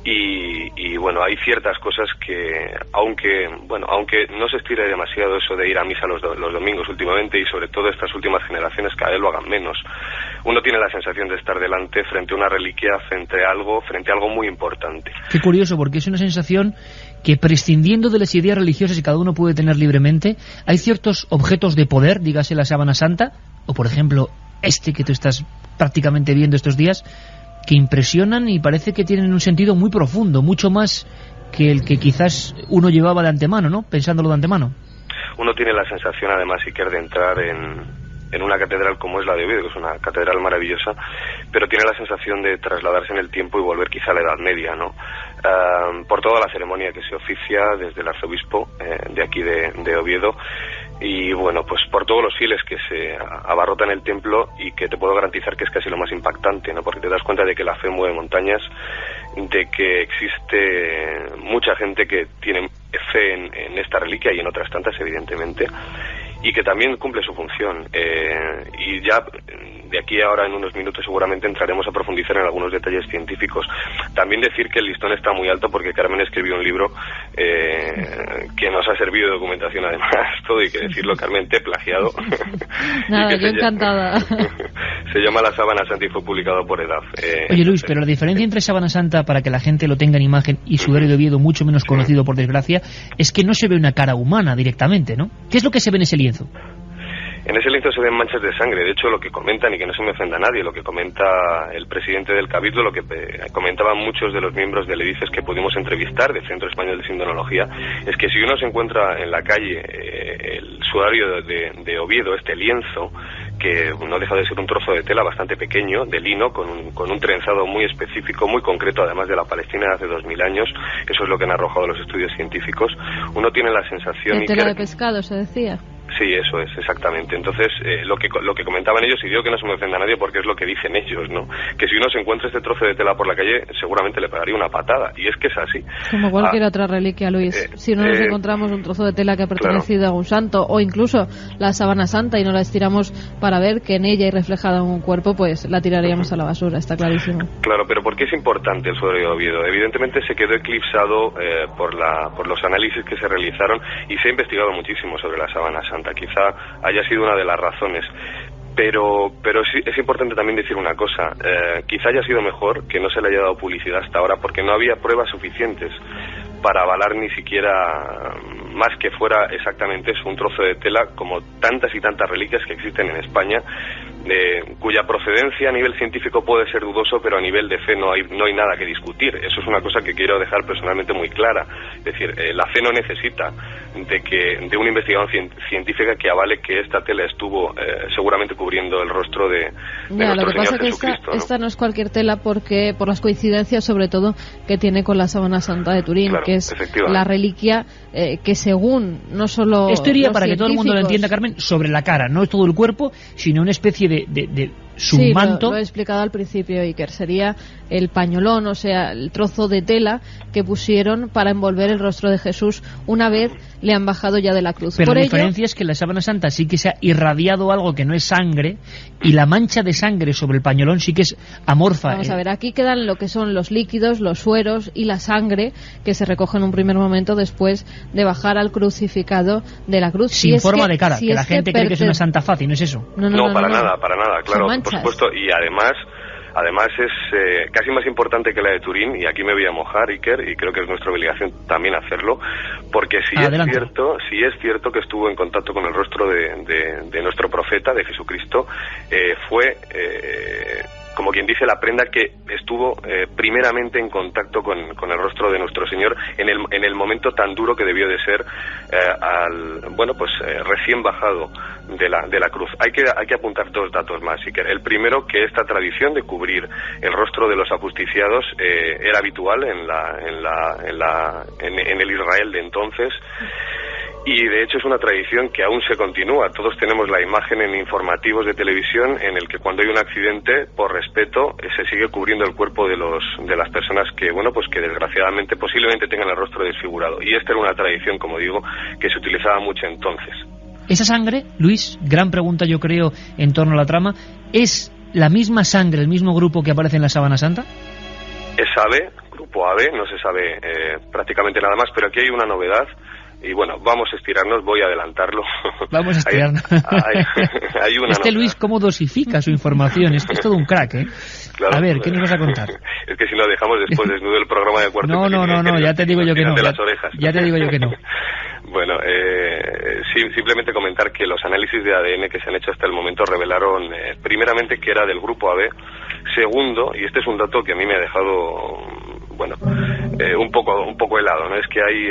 y bueno, hay ciertas cosas que, aunque no se estire demasiado eso de ir a misa los domingos últimamente y sobre todo estas últimas generaciones cada vez lo hagan menos, uno tiene la sensación de estar delante frente a una reliquia, frente a algo muy importante. Qué curioso, porque es una sensación que, prescindiendo de las ideas religiosas que cada uno puede tener libremente, hay ciertos objetos de poder, dígase la sábana santa, o por ejemplo este que tú estás prácticamente viendo estos días, que impresionan y parece que tienen un sentido muy profundo, mucho más que el que quizás uno llevaba de antemano, ¿no? Pensándolo de antemano. Uno tiene la sensación, además, Iker, de entrar en una catedral como es la de Oviedo, que es una catedral maravillosa, pero tiene la sensación de trasladarse en el tiempo y volver quizá a la Edad Media, ¿no? Por toda la ceremonia que se oficia desde el arzobispo de aquí de Oviedo, y bueno, pues por todos los fieles que se abarrotan el templo y que te puedo garantizar que es casi lo más impactante, ¿no? Porque te das cuenta de que la fe mueve montañas, de que existe mucha gente que tiene fe en esta reliquia y en otras tantas, evidentemente, y que también cumple su función. Y ya de aquí ahora en unos minutos seguramente entraremos a profundizar en algunos detalles científicos. También decir que el listón está muy alto porque Carmen escribió un libro que nos ha servido de documentación además, todo hay que decirlo, Carmen, te he plagiado. Nada, yo encantada. Se llama La Sábana Santa y fue publicado por EDAF. Oye, Luis, pero la diferencia entre Sábana Santa, para que la gente lo tenga en imagen, y Sudario de Oviedo, mucho menos conocido por desgracia, es que no se ve una cara humana directamente, ¿no? ¿Qué es lo que se ve en ese lienzo? En ese lienzo se ven manchas de sangre. De hecho, lo que comentan, y que no se me ofenda a nadie, lo que comenta el presidente del Cabildo, lo que comentaban muchos de los miembros del EDICES que pudimos entrevistar del Centro Español de Sindonología, es que si uno se encuentra en la calle el sudario de Oviedo, este lienzo, que no deja de ser un trozo de tela bastante pequeño, de lino, con un trenzado muy específico, muy concreto, además de la Palestina de hace 2000 años, eso es lo que han arrojado los estudios científicos, uno tiene la sensación... ¿De tela de pescado se decía? Sí, eso es, exactamente. Entonces, lo que comentaban ellos, y digo que no se me ofenda a nadie porque es lo que dicen ellos, ¿no? Que si uno se encuentra este trozo de tela por la calle, seguramente le pegaría una patada, y es que es así. Como cualquier otra reliquia, Luis. Si no nos encontramos un trozo de tela que ha pertenecido a un santo, o incluso la sábana santa, y no la estiramos para ver que en ella hay reflejada un cuerpo, pues la tiraríamos a la basura, está clarísimo. Claro, pero ¿por qué es importante el sudario de Oviedo? Evidentemente se quedó eclipsado por los análisis que se realizaron, y se ha investigado muchísimo sobre la sábana santa. Quizá haya sido una de las razones, pero sí es importante también decir una cosa, quizá haya sido mejor que no se le haya dado publicidad hasta ahora porque no había pruebas suficientes para avalar ni siquiera más que fuera exactamente eso, un trozo de tela, como tantas y tantas reliquias que existen en España, cuya procedencia a nivel científico puede ser dudoso, pero a nivel de fe no hay nada que discutir. Eso es una cosa que quiero dejar personalmente muy clara. Es decir, la fe no necesita de una investigación científica que avale que esta tela estuvo seguramente cubriendo el rostro de nuestro Señor Jesucristo. Esta no es cualquier tela porque por las coincidencias, sobre todo, que tiene con la sábana santa de Turín, claro, que es la reliquia que según no solo... Esto iría, para que todo el mundo lo entienda, Carmen, sobre la cara, no es todo el cuerpo, sino una especie de submanto. Sí, lo he explicado al principio, Iker. Sería el pañolón, o sea, el trozo de tela que pusieron para envolver el rostro de Jesús una vez le han bajado ya de la cruz. Pero la diferencia es que en la sábana santa sí que se ha irradiado algo que no es sangre, y la mancha de sangre sobre el pañolón sí que es amorfa. Vamos a ver, aquí quedan lo que son los líquidos, los sueros y la sangre que se recoge en un primer momento después de bajar al crucificado de la cruz. Sin forma de cara, que la gente cree que es una santa fácil, ¿no es eso? No, para nada, claro, por supuesto, y además es casi más importante que la de Turín, y aquí me voy a mojar, Iker, y creo que es nuestra obligación también hacerlo, porque sí es cierto que estuvo en contacto con el rostro de nuestro profeta, de Jesucristo, fue... como quien dice, la prenda que estuvo primeramente en contacto con el rostro de nuestro Señor en el momento tan duro que debió de ser recién bajado de la cruz. Hay que apuntar dos datos más, Iker. El primero, que esta tradición de cubrir el rostro de los ajusticiados era habitual en el Israel de entonces. Y de hecho es una tradición que aún se continúa. Todos tenemos la imagen en informativos de televisión en el que cuando hay un accidente, por respeto, se sigue cubriendo el cuerpo de las personas que, bueno, pues que desgraciadamente posiblemente tengan el rostro desfigurado. Y esta era una tradición, como digo, que se utilizaba mucho entonces. Esa sangre, Luis, gran pregunta yo creo en torno a la trama, ¿es la misma sangre, el mismo grupo que aparece en la Sábana Santa? Es AB, grupo AB, no se sabe prácticamente nada más, pero aquí hay una novedad. Y bueno, vamos a estirarnos, voy a adelantarlo. Vamos a estirarnos. Hay una novedad. Luis, ¿cómo dosifica su información? Es todo un crack, ¿eh? Claro, a ver, ¿qué nos vas a contar? Es que si no dejamos después desnudo el programa de Cuarto No, ya te digo yo que no. Ya te digo yo que no. Bueno, simplemente comentar que los análisis de ADN que se han hecho hasta el momento revelaron, primeramente, que era del grupo AB. Segundo, y este es un dato que a mí me ha dejado, bueno, un poco helado, ¿no? Es que hay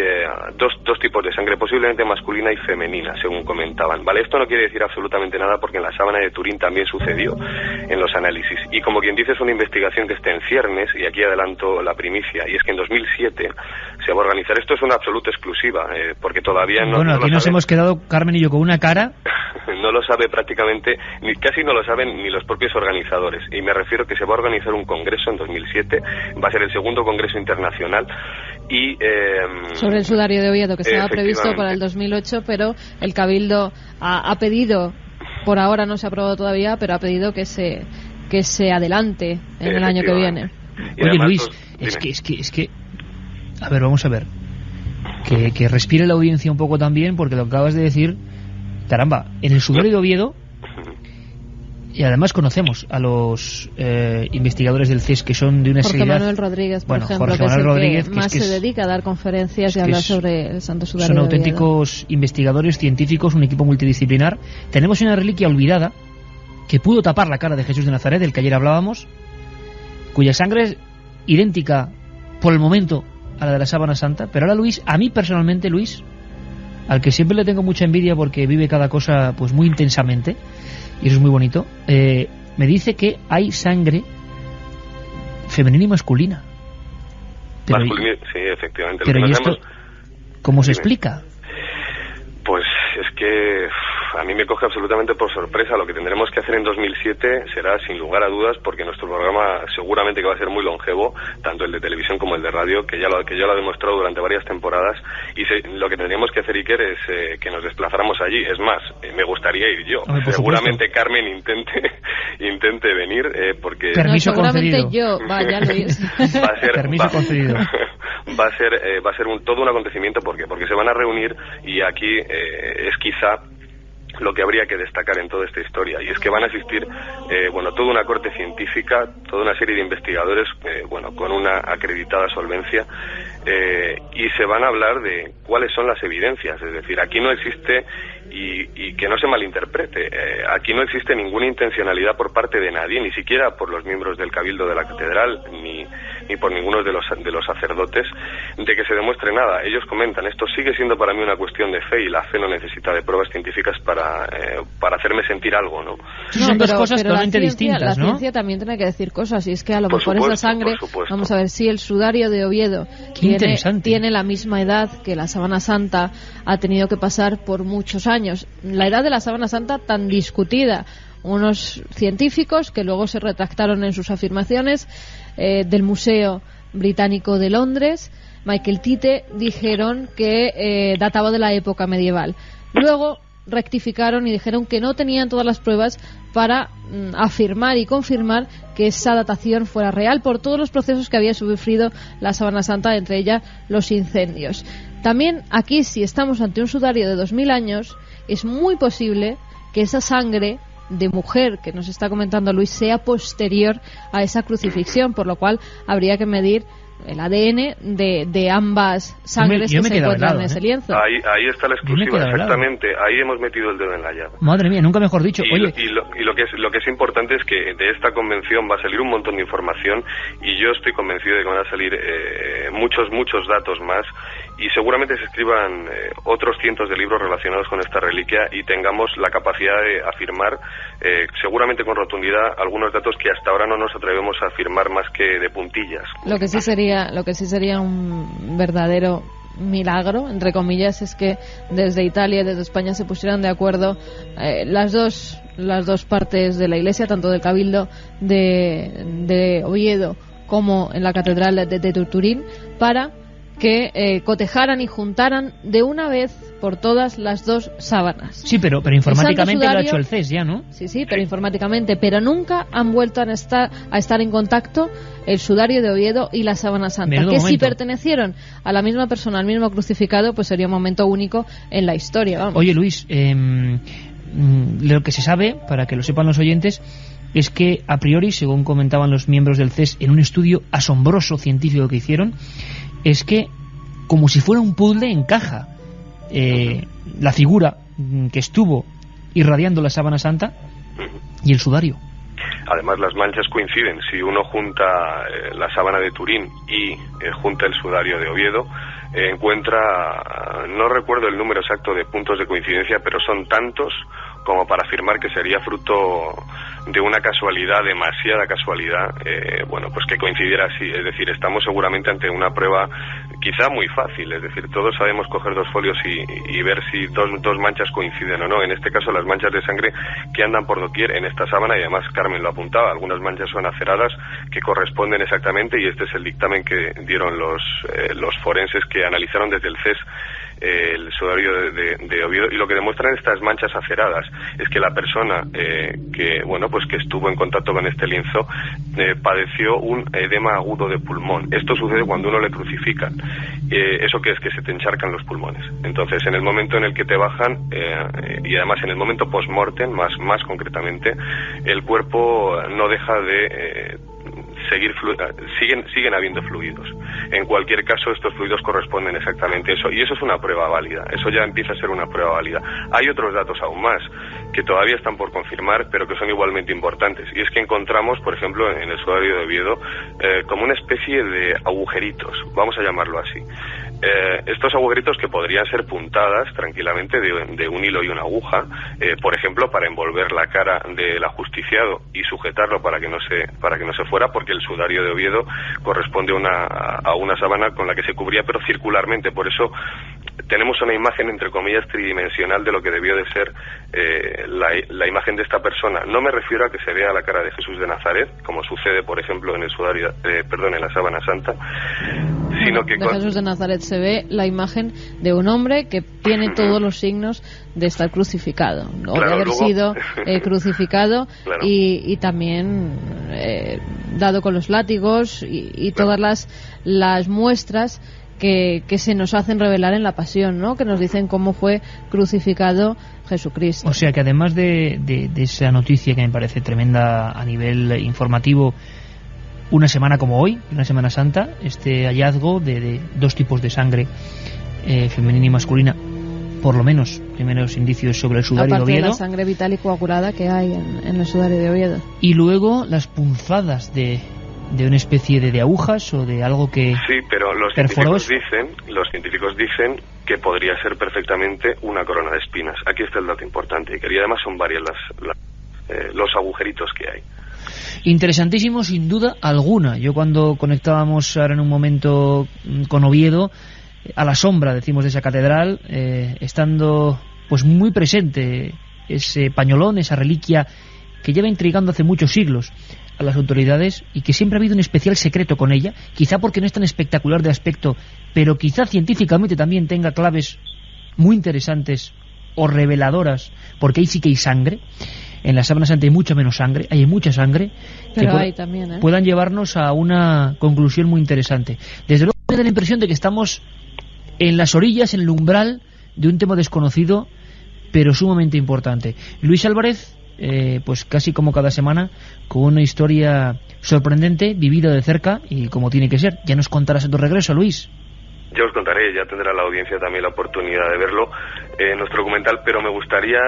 dos tipos de sangre, posiblemente masculina y femenina, según comentaban. Vale, esto no quiere decir absolutamente nada porque en la Sábana de Turín también sucedió en los análisis. Y como quien dice, es una investigación que está en ciernes, y aquí adelanto la primicia, y es que en 2007 se va a organizar. Esto es una absoluta exclusiva, porque todavía no. Bueno, aquí nos hemos quedado, Carmen y yo, con una cara. No lo sabe prácticamente, casi no lo saben ni los propios organizadores. Y me refiero que se va a organizar un congreso en 2007, va a ser el segundo congreso internacional. Y sobre el sudario de Oviedo, que estaba previsto para el 2008, pero el Cabildo ha pedido, por ahora no se ha aprobado todavía, pero ha pedido que se adelante en el año que viene. Oye, Luis, es que a ver, vamos a ver, que respire la audiencia un poco también, porque lo que acabas de decir, caramba, en el sudario de Oviedo, y además conocemos a los investigadores del CES, que son de una Jorge Manuel Rodríguez, por ejemplo, Jorge que Manuel es el Rodríguez, que más se dedica a dar conferencias y a hablar sobre el Santo Sudario. Son auténticos investigadores científicos, un equipo multidisciplinar. Tenemos una reliquia olvidada que pudo tapar la cara de Jesús de Nazaret, del que ayer hablábamos, cuya sangre es idéntica por el momento a la de la Sábana Santa. Pero ahora, Luis, a mí personalmente, Luis, al que siempre le tengo mucha envidia porque vive cada cosa pues muy intensamente, y eso es muy bonito, me dice que hay sangre femenina y masculina. Pero sí, efectivamente. Pero ¿y esto cómo se explica? Pues es que a mí me coge absolutamente por sorpresa. Lo que tendremos que hacer en 2007 será, sin lugar a dudas, porque nuestro programa seguramente que va a ser muy longevo, tanto el de televisión como el de radio, que ya lo ha demostrado durante varias temporadas, y lo que tendríamos que hacer, Iker, es que nos desplazáramos allí. Es más, me gustaría ir yo. Seguramente Carmen intente venir, porque... Permiso seguramente concedido. Yo, vaya Luis. Permiso concedido. Va a ser todo un acontecimiento, porque se van a reunir, y aquí es quizá lo que habría que destacar en toda esta historia, y es que van a asistir toda una corte científica, toda una serie de investigadores con una acreditada solvencia, y se van a hablar de cuáles son las evidencias. Es decir, aquí no existe, y que no se malinterprete, aquí no existe ninguna intencionalidad por parte de nadie, ni siquiera por los miembros del Cabildo de la Catedral, ni por ninguno de los sacerdotes, de que se demuestre nada. Ellos comentan, esto sigue siendo para mí una cuestión de fe, y la fe no necesita de pruebas científicas para hacerme sentir algo, ¿no? Son dos cosas totalmente distintas, ¿no? La ciencia también tiene que decir cosas, y es que a lo mejor esa sangre, vamos a ver, si el sudario de Oviedo tiene la misma edad que la Sábana Santa, ha tenido que pasar por muchos años. La edad de la Sábana Santa tan discutida, unos científicos que luego se retractaron en sus afirmaciones, del Museo Británico de Londres, Michael Tite, dijeron que databa de la época medieval. Luego rectificaron y dijeron que no tenían todas las pruebas para afirmar y confirmar que esa datación fuera real, por todos los procesos que había sufrido la Sábana Santa, entre ellas los incendios. También aquí, si estamos ante un sudario de 2000 años, es muy posible que esa sangre de mujer que nos está comentando Luis sea posterior a esa crucifixión, por lo cual habría que medir el ADN de ambas sangres que se encuentran en ese lienzo. Ahí está la exclusiva, exactamente. Ahí hemos metido el dedo en la llaga. Madre mía, nunca mejor dicho. Y lo que es importante es que de esta convención va a salir un montón de información, y yo estoy convencido de que van a salir muchos datos más, y seguramente se escriban otros cientos de libros relacionados con esta reliquia, y tengamos la capacidad de afirmar, seguramente con rotundidad, algunos datos que hasta ahora no nos atrevemos a afirmar más que de puntillas. Lo que sí sería un verdadero milagro, entre comillas, es que desde Italia y desde España se pusieran de acuerdo las dos partes de la Iglesia, tanto del Cabildo de Oviedo como en la Catedral de Turín, para que cotejaran y juntaran de una vez por todas las dos sábanas. Sí, pero informáticamente lo ha hecho el CES ya, ¿no? Sí, pero informáticamente, pero nunca han vuelto a estar en contacto el sudario de Oviedo y la sábana santa. Menudo que momento. Si pertenecieron a la misma persona, al mismo crucificado, pues sería un momento único en la historia. Vamos. Oye, Luis, lo que se sabe, para que lo sepan los oyentes, es que a priori, según comentaban los miembros del CES en un estudio asombroso científico que hicieron, es que como si fuera un puzzle encaja la figura que estuvo irradiando la sábana santa y el sudario. Además, las manchas coinciden. Si uno junta la sábana de Turín y junta el sudario de Oviedo, encuentra, no recuerdo el número exacto de puntos de coincidencia, pero son tantos como para afirmar que sería fruto de una casualidad, demasiada casualidad, pues que coincidiera así. Es decir, estamos seguramente ante una prueba quizá muy fácil. Es decir, todos sabemos coger dos folios y ver si dos manchas coinciden o no. En este caso, las manchas de sangre que andan por doquier en esta sábana, y además Carmen lo apuntaba, algunas manchas son aceradas que corresponden exactamente, y este es el dictamen que dieron los forenses que analizaron desde el CES el sudario de Oviedo, y lo que demuestran estas manchas aceradas es que la persona que estuvo en contacto con este lienzo padeció un edema agudo de pulmón. Esto sucede cuando uno le crucifican. ¿Eso qué es? Que se te encharcan los pulmones. Entonces, en el momento en el que te bajan, y además en el momento post-mortem, más concretamente, el cuerpo no deja de siguen habiendo fluidos. En cualquier caso, estos fluidos corresponden exactamente a eso, y eso es una prueba válida. Eso ya empieza a ser una prueba válida. Hay otros datos aún más que todavía están por confirmar, pero que son igualmente importantes, y es que encontramos, por ejemplo, en el sudario de Oviedo, como una especie de agujeritos, vamos a llamarlo así. Estos agujeritos, que podrían ser puntadas tranquilamente de un hilo y una aguja, por ejemplo, para envolver la cara del ajusticiado y sujetarlo para que no se fuera, porque el sudario de Oviedo corresponde a una sábana con la que se cubría, pero circularmente. Por eso tenemos una imagen, entre comillas, tridimensional de lo que debió de ser la imagen de esta persona. No me refiero a que se vea la cara de Jesús de Nazaret, como sucede, por ejemplo, en el sudario, en la sábana santa, sino que de Jesús de Nazaret se ve la imagen de un hombre que tiene todos los signos de estar crucificado, o de haber sido crucificado, claro. y también dado con los látigos y todas las muestras que se nos hacen revelar en la pasión, ¿no? Que nos dicen cómo fue crucificado Jesucristo. O sea que además de esa noticia que me parece tremenda a nivel informativo, una semana como hoy, una Semana Santa, este hallazgo de dos tipos de sangre, femenina y masculina, por lo menos primeros indicios sobre el sudario de Oviedo. Aparte de la sangre vital y coagulada que hay en el sudario de Oviedo. Y luego las punzadas de una especie de agujas o de algo que sí, pero los científicos dicen que podría ser perfectamente una corona de espinas. Aquí está el dato importante, y además son varias los agujeritos que hay. Interesantísimo, sin duda alguna. Yo, cuando conectábamos ahora en un momento con Oviedo, a la sombra, decimos, de esa catedral, estando pues muy presente ese pañolón, esa reliquia que lleva intrigando hace muchos siglos a las autoridades, y que siempre ha habido un especial secreto con ella, quizá porque no es tan espectacular de aspecto, pero quizá científicamente también tenga claves muy interesantes o reveladoras, porque ahí sí que hay sangre. En la sábana santa hay mucha menos sangre, hay mucha sangre, pero hay también, puedan llevarnos a una conclusión muy interesante. Desde luego me da la impresión de que estamos en las orillas, en el umbral de un tema desconocido, pero sumamente importante. Luis Álvarez, pues casi como cada semana, con una historia sorprendente, vivida de cerca y como tiene que ser. Ya nos contarás en tu regreso, Luis. Ya os contaré, ya tendrá la audiencia también la oportunidad de verlo. nuestro documental, pero me gustaría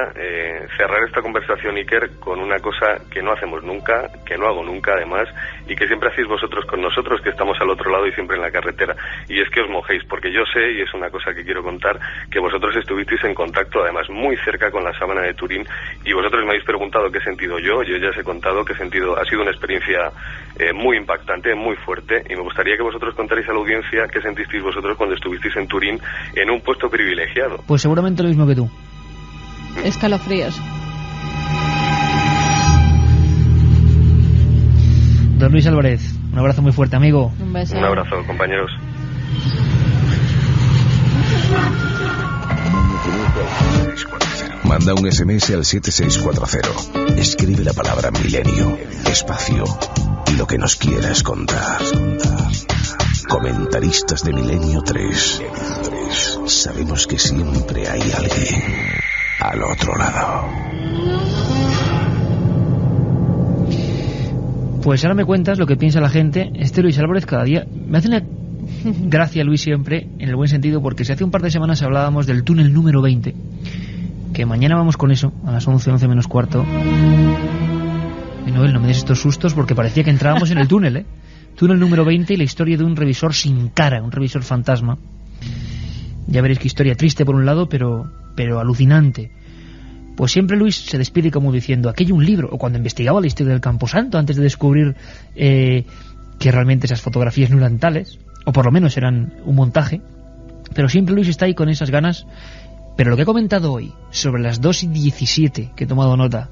cerrar esta conversación, Iker, con una cosa que no hacemos nunca, que no hago nunca además, y que siempre hacéis vosotros con nosotros, que estamos al otro lado y siempre en la carretera, y es que os mojéis, porque yo sé, y es una cosa que quiero contar, que vosotros estuvisteis en contacto además muy cerca con la sábana de Turín, y vosotros me habéis preguntado qué he sentido yo ya os he contado qué he sentido. Ha sido una experiencia muy impactante, muy fuerte, y me gustaría que vosotros contarais a la audiencia qué sentisteis vosotros cuando estuvisteis en Turín en un puesto privilegiado. Pues seguramente lo mismo que tú. Escalofríos. Don Luis Álvarez, un abrazo muy fuerte, amigo. Un beso. Un abrazo, compañeros. Manda un SMS al 7640. Escribe la palabra milenio, espacio y lo que nos quieras contar. Comentaristas de Milenio 3. Sabemos que siempre hay alguien al otro lado. Pues ahora me cuentas lo que piensa la gente. Luis Álvarez cada día me hace una gracia, Luis, siempre, en el buen sentido, porque si hace un par de semanas hablábamos del túnel número 20, que mañana vamos con eso, a las 11 menos cuarto. Y Noel, no me des estos sustos porque parecía que entrábamos en el túnel, ¿eh? Túnel número 20 y la historia de un revisor sin cara, un revisor fantasma. Ya veréis qué historia triste por un lado, pero alucinante. Pues siempre Luis se despide como diciendo, aquello un libro, o cuando investigaba la historia del Camposanto antes de descubrir que realmente esas fotografías no eran tales, o por lo menos eran un montaje. Pero siempre Luis está ahí con esas ganas. Pero lo que he comentado hoy sobre las 2:17, que he tomado nota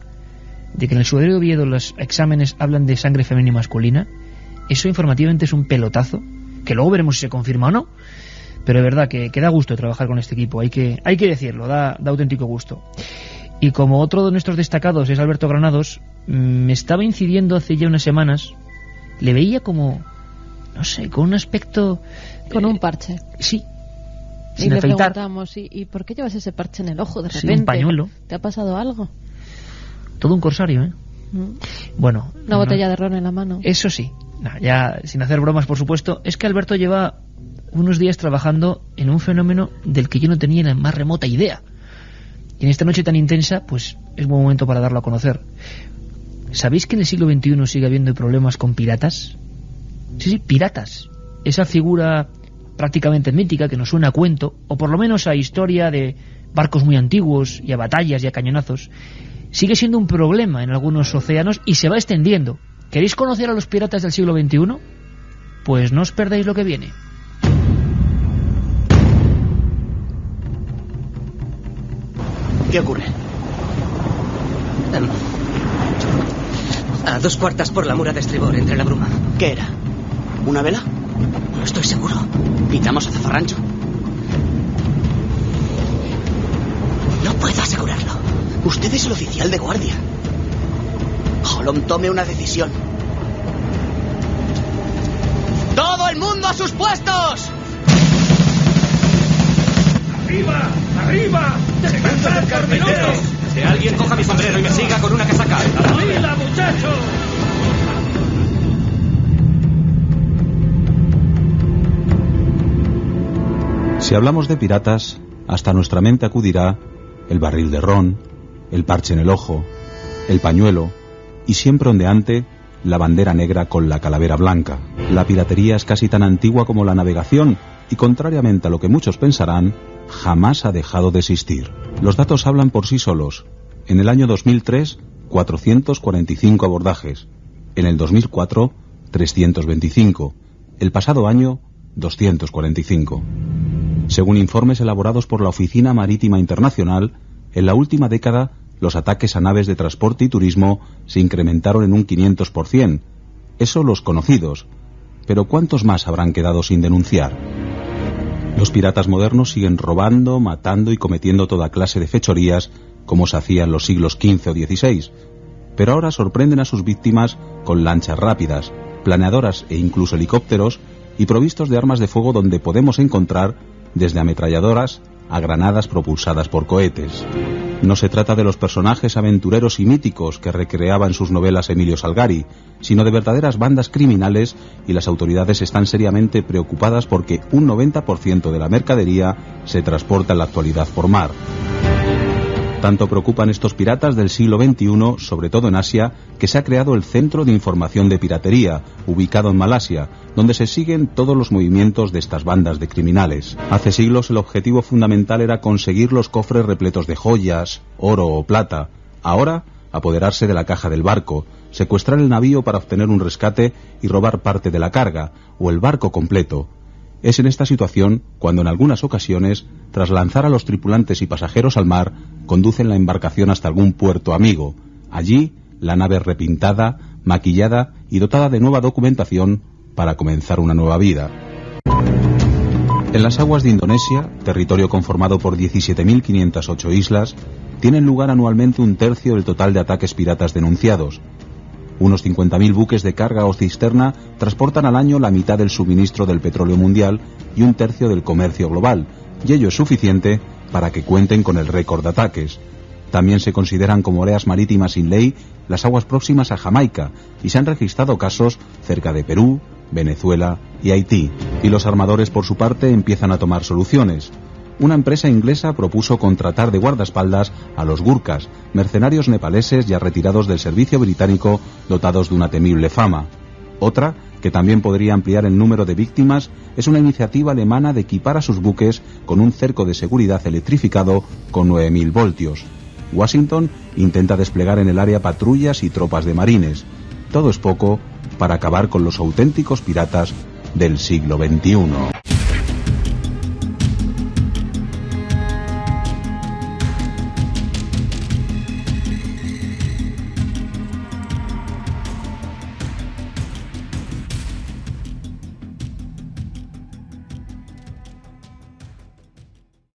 de que en el Sudario de Oviedo los exámenes hablan de sangre femenina y masculina, eso informativamente es un pelotazo, que luego veremos si se confirma o no. Pero de verdad que da gusto trabajar con este equipo, hay que decirlo, da auténtico gusto. Y como otro de nuestros destacados es Alberto Granados, me estaba incidiendo hace ya unas semanas, le veía como, no sé, con un aspecto... Con un parche. Sí. Y le preguntamos, ¿y por qué llevas ese parche en el ojo de repente? Sí, un pañuelo. ¿Te ha pasado algo? Todo un corsario, ¿eh? Bueno... Una botella de ron en la mano. Eso sí. No, ya sin hacer bromas, por supuesto, es que Alberto lleva unos días trabajando en un fenómeno del que yo no tenía la más remota idea. Y en esta noche tan intensa, pues es buen momento para darlo a conocer. ¿Sabéis que en el siglo XXI sigue habiendo problemas con piratas? Sí, piratas. Esa figura prácticamente mítica que nos suena a cuento, o por lo menos a historia de barcos muy antiguos y a batallas y a cañonazos, sigue siendo un problema en algunos océanos y se va extendiendo. ¿Queréis conocer a los piratas del siglo XXI? Pues no os perdáis lo que viene. ¿Qué ocurre? A 2 cuartas por la mura de estribor, entre la bruma. ¿Qué era? ¿Una vela? No estoy seguro. ¿Pitamos a zafarrancho? No puedo asegurarlo. Usted es el oficial de guardia. Holom, tome una decisión. ¡Todo el mundo a sus puestos! ¡Arriba! ¡Arriba! ¡Descansad por minutos! Que alguien coja mi sombrero y me siga con una casaca. ¡Arriba, muchachos! Si hablamos de piratas, hasta nuestra mente acudirá el barril de ron, el parche en el ojo, el pañuelo y siempre ondeante la bandera negra con la calavera blanca. La piratería es casi tan antigua como la navegación y, contrariamente a lo que muchos pensarán, jamás ha dejado de existir. Los datos hablan por sí solos. En el año 2003, 445 abordajes. En el 2004, 325. El pasado año, 245. Según informes elaborados por la Oficina Marítima Internacional, en la última década los ataques a naves de transporte y turismo se incrementaron en un 500%. Eso los conocidos. Pero ¿cuántos más habrán quedado sin denunciar? Los piratas modernos siguen robando, matando y cometiendo toda clase de fechorías como se hacía en los siglos XV o XVI. Pero ahora sorprenden a sus víctimas con lanchas rápidas, planeadoras e incluso helicópteros y provistos de armas de fuego donde podemos encontrar desde ametralladoras a granadas propulsadas por cohetes. No se trata de los personajes aventureros y míticos que recreaba en sus novelas Emilio Salgari, sino de verdaderas bandas criminales, y las autoridades están seriamente preocupadas porque un 90% de la mercadería se transporta en la actualidad por mar. Tanto preocupan estos piratas del siglo XXI, sobre todo en Asia, que se ha creado el Centro de Información de Piratería, ubicado en Malasia, donde se siguen todos los movimientos de estas bandas de criminales. Hace siglos el objetivo fundamental era conseguir los cofres repletos de joyas, oro o plata. Ahora, apoderarse de la caja del barco, secuestrar el navío para obtener un rescate y robar parte de la carga, o el barco completo. Es en esta situación cuando en algunas ocasiones, tras lanzar a los tripulantes y pasajeros al mar, conducen la embarcación hasta algún puerto amigo. Allí, la nave repintada, maquillada y dotada de nueva documentación para comenzar una nueva vida. En las aguas de Indonesia, territorio conformado por 17.508 islas, tienen lugar anualmente 1/3 del total de ataques piratas denunciados. Unos 50.000 buques de carga o cisterna transportan al año la mitad del suministro del petróleo mundial y 1/3 del comercio global, y ello es suficiente para que cuenten con el récord de ataques. También se consideran como áreas marítimas sin ley las aguas próximas a Jamaica, y se han registrado casos cerca de Perú, Venezuela y Haití. Y los armadores, por su parte, empiezan a tomar soluciones. Una empresa inglesa propuso contratar de guardaespaldas a los gurkhas, mercenarios nepaleses ya retirados del servicio británico, dotados de una temible fama. Otra, que también podría ampliar el número de víctimas, es una iniciativa alemana de equipar a sus buques con un cerco de seguridad electrificado con 9.000 voltios. Washington intenta desplegar en el área patrullas y tropas de marines. Todo es poco para acabar con los auténticos piratas del siglo XXI.